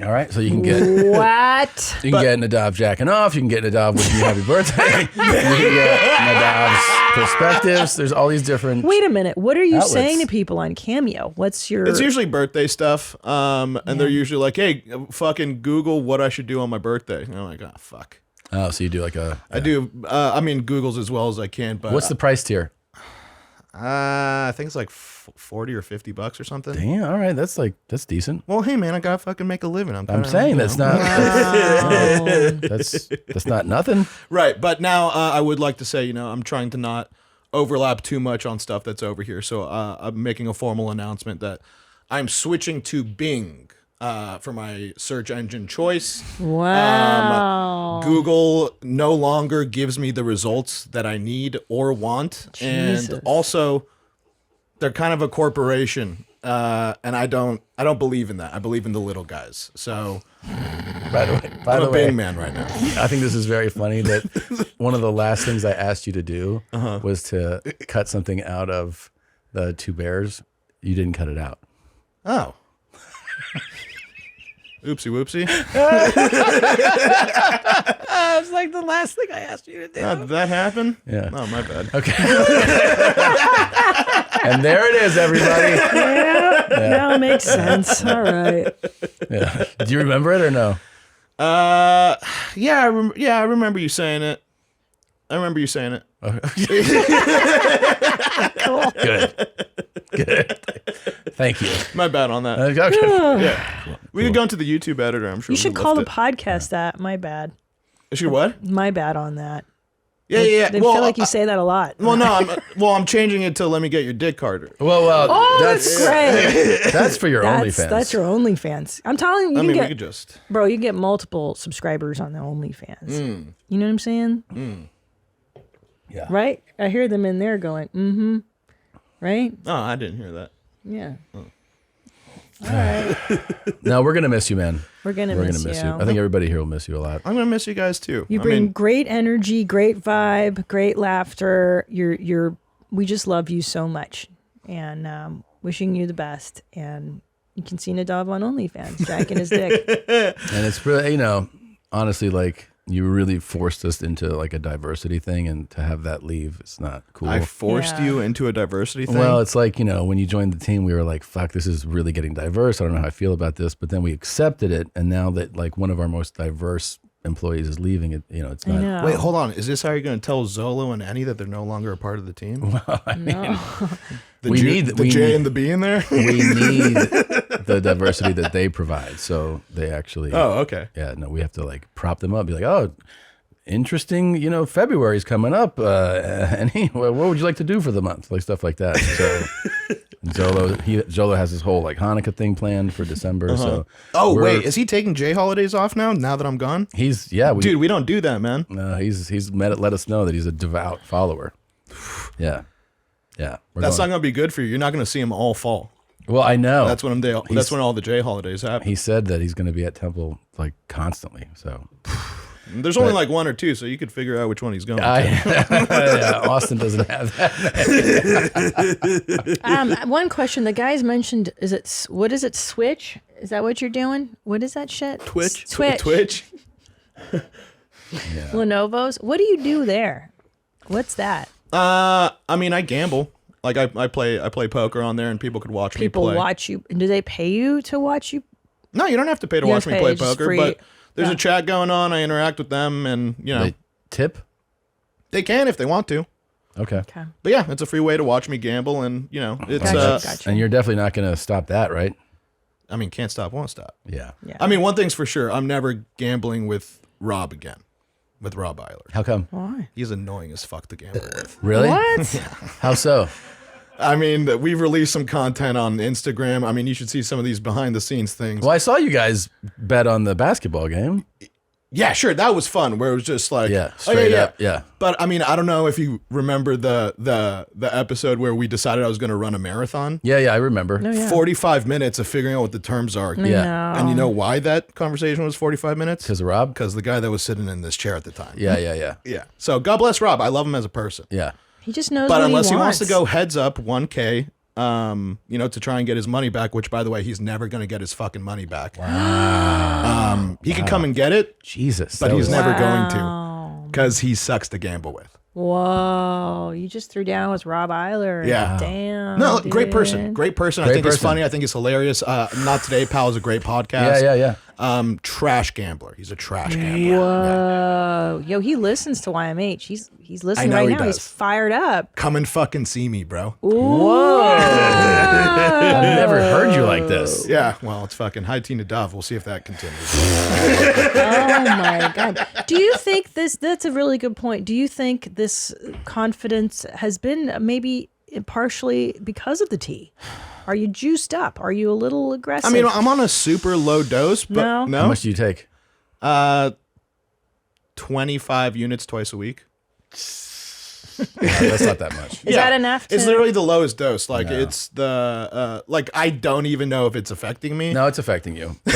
All right, so you can get what? You can get Nadav jacking off. You can get Nadav wishing you happy birthday. You can get Nadav's perspectives. There's all these different. Wait a minute. What are you outlets. saying to people on Cameo? What's your? It's usually birthday stuff, and they're usually like, "Hey, fucking Google what I should do on my birthday." And I'm like, "Oh, fuck." Oh, so you do like a? I do. I mean, Google's as well as I can. But What's the price tier? I think it's like $40 or $50 or something. Damn. All right, that's decent. Well, hey man, I gotta fucking make a living. I'm saying that's not. That's not nothing. Right, but now I would like to say, I'm trying to not overlap too much on stuff that's over here. So I'm making a formal announcement that I'm switching to Bing for my search engine choice. Wow. Google no longer gives me the results that I need or want. Jesus. And also, they're kind of a corporation. and I don't believe in that. I believe in the little guys. So, by the way, I'm a big man right now. I think this is very funny that one of the last things I asked you to do was to cut something out of the Two Bears. You didn't cut it out. Oh. Oopsie whoopsie. It's like the last thing I asked you to do. Did that happen? Yeah. Oh, my bad. Okay. And there it is, everybody. Yeah. Now it makes sense. All right. Yeah. Do you remember it or no? Yeah, I remember you saying it. I remember you saying it. Cool. Good. Thank you. My bad on that. Okay. Yeah. We could go into the YouTube editor, I'm sure. You should call the podcast that. My bad. Is she what? My bad on that. Yeah. They feel like you say that a lot. Well, no, I'm changing it to let me get your dick harder. Well, Oh, that's great. That's for your OnlyFans. That's your OnlyFans. I'm telling you, we get, could just. Bro, you get multiple subscribers on the OnlyFans. You know what I'm saying? Yeah. Right? I hear them in there going, right? Oh, I didn't hear that. Yeah. Oh. All right. No, we're gonna miss you, man. We're gonna miss you. I think everybody here will miss you a lot. I'm gonna miss you guys too. You bring great energy, great vibe, great laughter. We just love you so much, and wishing you the best. And you can see Nadav on OnlyFans, jacking his dick. And it's really, honestly, like you really forced us into like a diversity thing, and to have that leave, it's not cool. I forced you into a diversity thing? Well, it's like, when you joined the team, we were like, fuck, this is really getting diverse. I don't know how I feel about this. But then we accepted it. And now that like one of our most diverse employees is leaving it, it's not. Wait, hold on. Is this how you're going to tell Zolo and Annie that they're no longer a part of the team? Well, I mean, the J and the B in there? We need the diversity that they provide. So they actually. Oh, okay. Yeah, no, we have to like prop them up. Be like, oh, interesting. February's coming up. Annie, what would you like to do for the month? Like stuff like that. So Zolo has this whole like Hanukkah thing planned for December. So. Oh wait, is he taking J holidays off now? Now that I'm gone? Dude, we don't do that, man. No, he's let us know that he's a devout follower. Yeah. Yeah. That's not going to be good for you. You're not going to see him all fall. Well, I know. That's when all the J holidays happen. He said that he's going to be at temple like constantly. So there's only like one or two, so you could figure out which one he's going to. Yeah, Austin doesn't have that. One question. The guys mentioned, what is it? Switch? Is that what you're doing? What is that shit? Twitch. Twitch. Yeah. Lenovo's. What do you do there? What's that? I mean, I gamble. Like I play poker on there, and people could watch me play. People watch you. Do they pay you to watch you? No, you don't have to pay to watch me play poker. Free. But there's a chat going on. I interact with them, and They tip? They can if they want to. Okay. But yeah, it's a free way to watch me gamble, and it's Gotcha. And you're definitely not going to stop that, right? I mean, can't stop, won't stop. Yeah. I mean, one thing's for sure. I'm never gambling with Rob again. With Rob Eiler. How come? Why? He's annoying as fuck to gamble with. Really? What? How so? I mean, we've released some content on Instagram. I mean, you should see some of these behind the scenes things. Well, I saw you guys bet on the basketball game. Yeah, sure. That was fun. Where it was just like, straight up. Yeah. But I mean, I don't know if you remember the episode where we decided I was going to run a marathon. Yeah, I remember. No, yeah. 45 minutes of figuring out what the terms are. Yeah. And you know why that conversation was 45 minutes? Because of Rob? Because the guy that was sitting in this chair at the time. Yeah. Yeah. So God bless Rob. I love him as a person. Yeah. He just knows. But what unless he wants to go heads up 1K, to try and get his money back, which by the way, he's never going to get his fucking money back. Wow. He can come and get it. Jesus. But he's never going to because he sucks to gamble with. Whoa, you just threw down with Rob Eiler. Yeah. Damn. No, dude. great person. Great person. I think he's funny. I think he's hilarious. Not Today, Pal is a great podcast. Yeah. Trash gambler. He's a trash gambler. Whoa. Yo, he listens to YMH. He's listening I know right he now. does. He's fired up. Come and fucking see me, bro. Whoa. I've never heard you like this. Yeah, well, it's fucking high Tina Dove. We'll see if that continues. Oh my God. Do you think that's a really good point. Do you think this confidence has been maybe partially because of the tea? Are you juiced up? Are you a little aggressive? I mean, I'm on a super low dose, but no. How much do you take? 25 units twice a week. That's not that much. Is that enough? It's literally the lowest dose. Like it's the like I don't even know if it's affecting me. No, it's affecting you. But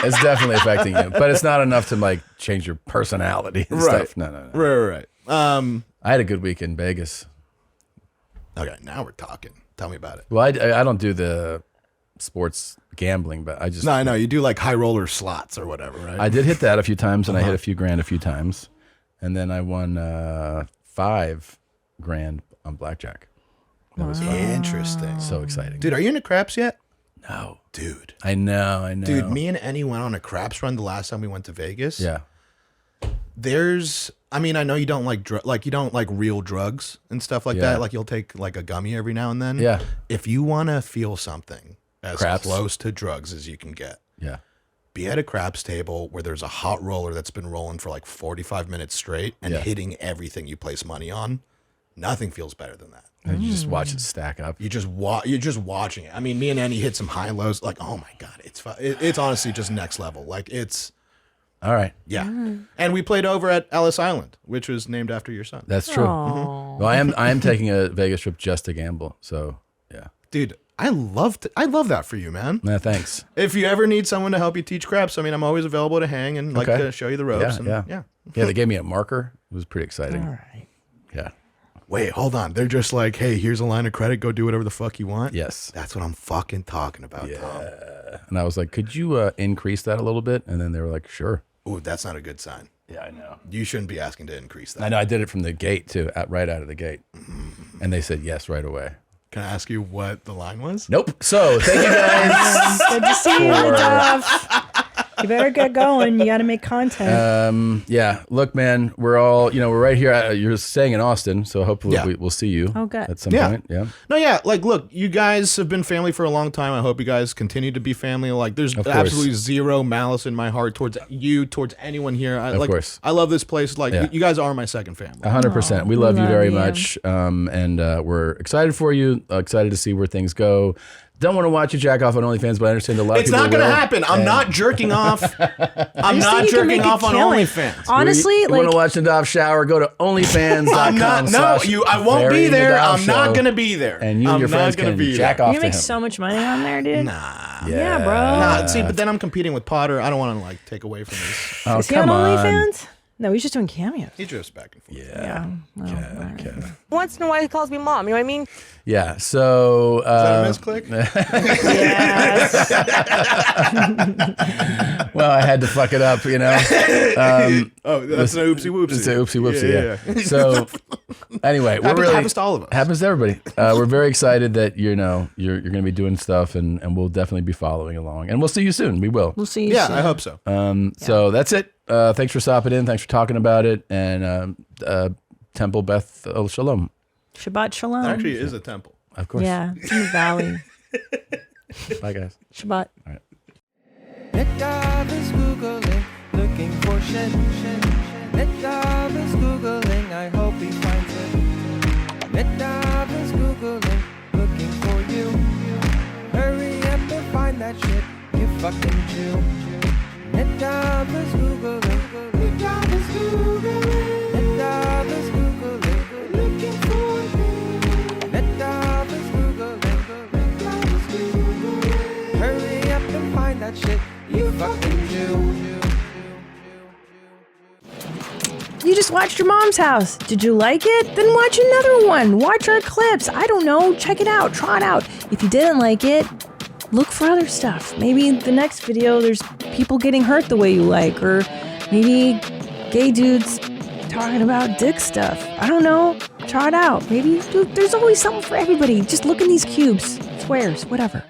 it's definitely affecting you. But it's not enough to like change your personality and stuff. No. Right. I had a good week in Vegas. Okay, now we're talking. Tell me about it. Well, I don't do the sports gambling, but I just No, I know you do like high roller slots or whatever, right? I did hit that a few times, and I hit a few grand a few times, and then I won $5 grand on blackjack. That was fun. Interesting. So exciting, Dude, are you into craps yet? No, dude. I know. Dude, me and Annie went on a craps run the last time we went to Vegas. Yeah. I mean, I know you don't like you don't like real drugs and stuff like that. Like you'll take like a gummy every now and then. Yeah. If you want to feel something as Craps. close to drugs as you can get. Yeah. Be at a craps table where there's a hot roller that's been rolling for like 45 minutes straight and hitting everything you place money on. Nothing feels better than that. And you just watch it stack up. You're just watching it. I mean, me and Annie hit some high lows. Like, oh my god, it's honestly just next level. Like it's all right. Yeah. And we played over at Ellis Island, which was named after your son. That's true. Well, I am taking a Vegas trip just to gamble. So yeah, dude, I love that for you, man. Yeah, thanks. If you ever need someone to help you teach craps, I mean, I'm always available to hang and like to show you the ropes. Yeah. They gave me a marker. It was pretty exciting. All right. Yeah. Wait, hold on. They're just like, hey, here's a line of credit. Go do whatever the fuck you want. Yes. That's what I'm fucking talking about, Tom. And I was like, could you increase that a little bit? And then they were like, sure. Ooh, that's not a good sign. Yeah, I know. You shouldn't be asking to increase that. I know. I did it from the gate too, right out of the gate. And they said yes right away. Can I ask you what the line was? Nope. So thank you guys. Good to see you, Nadav. You better get going. You got to make content. Yeah. Look, man, we're right here. You're staying in Austin, so hopefully we'll see you at some point. Yeah. No, yeah. Like, look, you guys have been family for a long time. I hope you guys continue to be family. Like, there's absolutely zero malice in my heart towards you, towards anyone here. Of course. I love this place. Like, you guys are my second family. 100%. We love you very much. And we're excited for you. Excited to see where things go. Don't want to watch you jack off on OnlyFans, but I understand a lot of people It's not going to happen. I'm not jerking off. I'm not jerking off on OnlyFans. Honestly, you want to watch Nadav shower? Go to OnlyFans.com. I won't be there. I'm not going to be there. And you and your friends can jack off to him. You make so much money on there, dude. Nah. Yeah, bro. Nah, see, but then I'm competing with Potter. I don't want to like take away from this. Oh, Is he on OnlyFans? No, he's just doing cameos. He drifts back and forth. Yeah. Once in a while, he calls me mom. You know what I mean? Yeah. So. Is that a misclick? Yes. Well, I had to fuck it up, you know. That's an oopsie whoopsie. It's an oopsie whoopsie. Yeah. So. Anyway, we're really happens to all of us. Happens to everybody. We're very excited that you're going to be doing stuff, and we'll definitely be following along, and we'll see you soon. We will. We'll see you soon. Yeah, I hope so. So that's it. Thanks for stopping in. Thanks for talking about it. And Temple Beth Shalom. Shabbat Shalom. There actually is a temple. Of course. Yeah, it's in the valley. Bye, guys. Shabbat. All right. Nadav is Googling, looking for shit. Nadav is Googling, I hope he finds it. Nadav is Googling, looking for you. Hurry up and find that shit, you fucking Jew. Nadav is Googling, Nadav is Googling, Nadav is Googling, looking for you. Nadav is Googling, Nadav is Googling. Hurry up and find that shit, you fucking Jew. You just watched your mom's house. Did you like it? Then watch another one. Watch our clips. I don't know. Check it out. Try it out. If you didn't like it, look for other stuff. Maybe the next video there's people getting hurt the way you like, or maybe gay dudes talking about dick stuff. I don't know. Try it out. Maybe, dude, there's always something for everybody. Just look in these cubes, squares, whatever.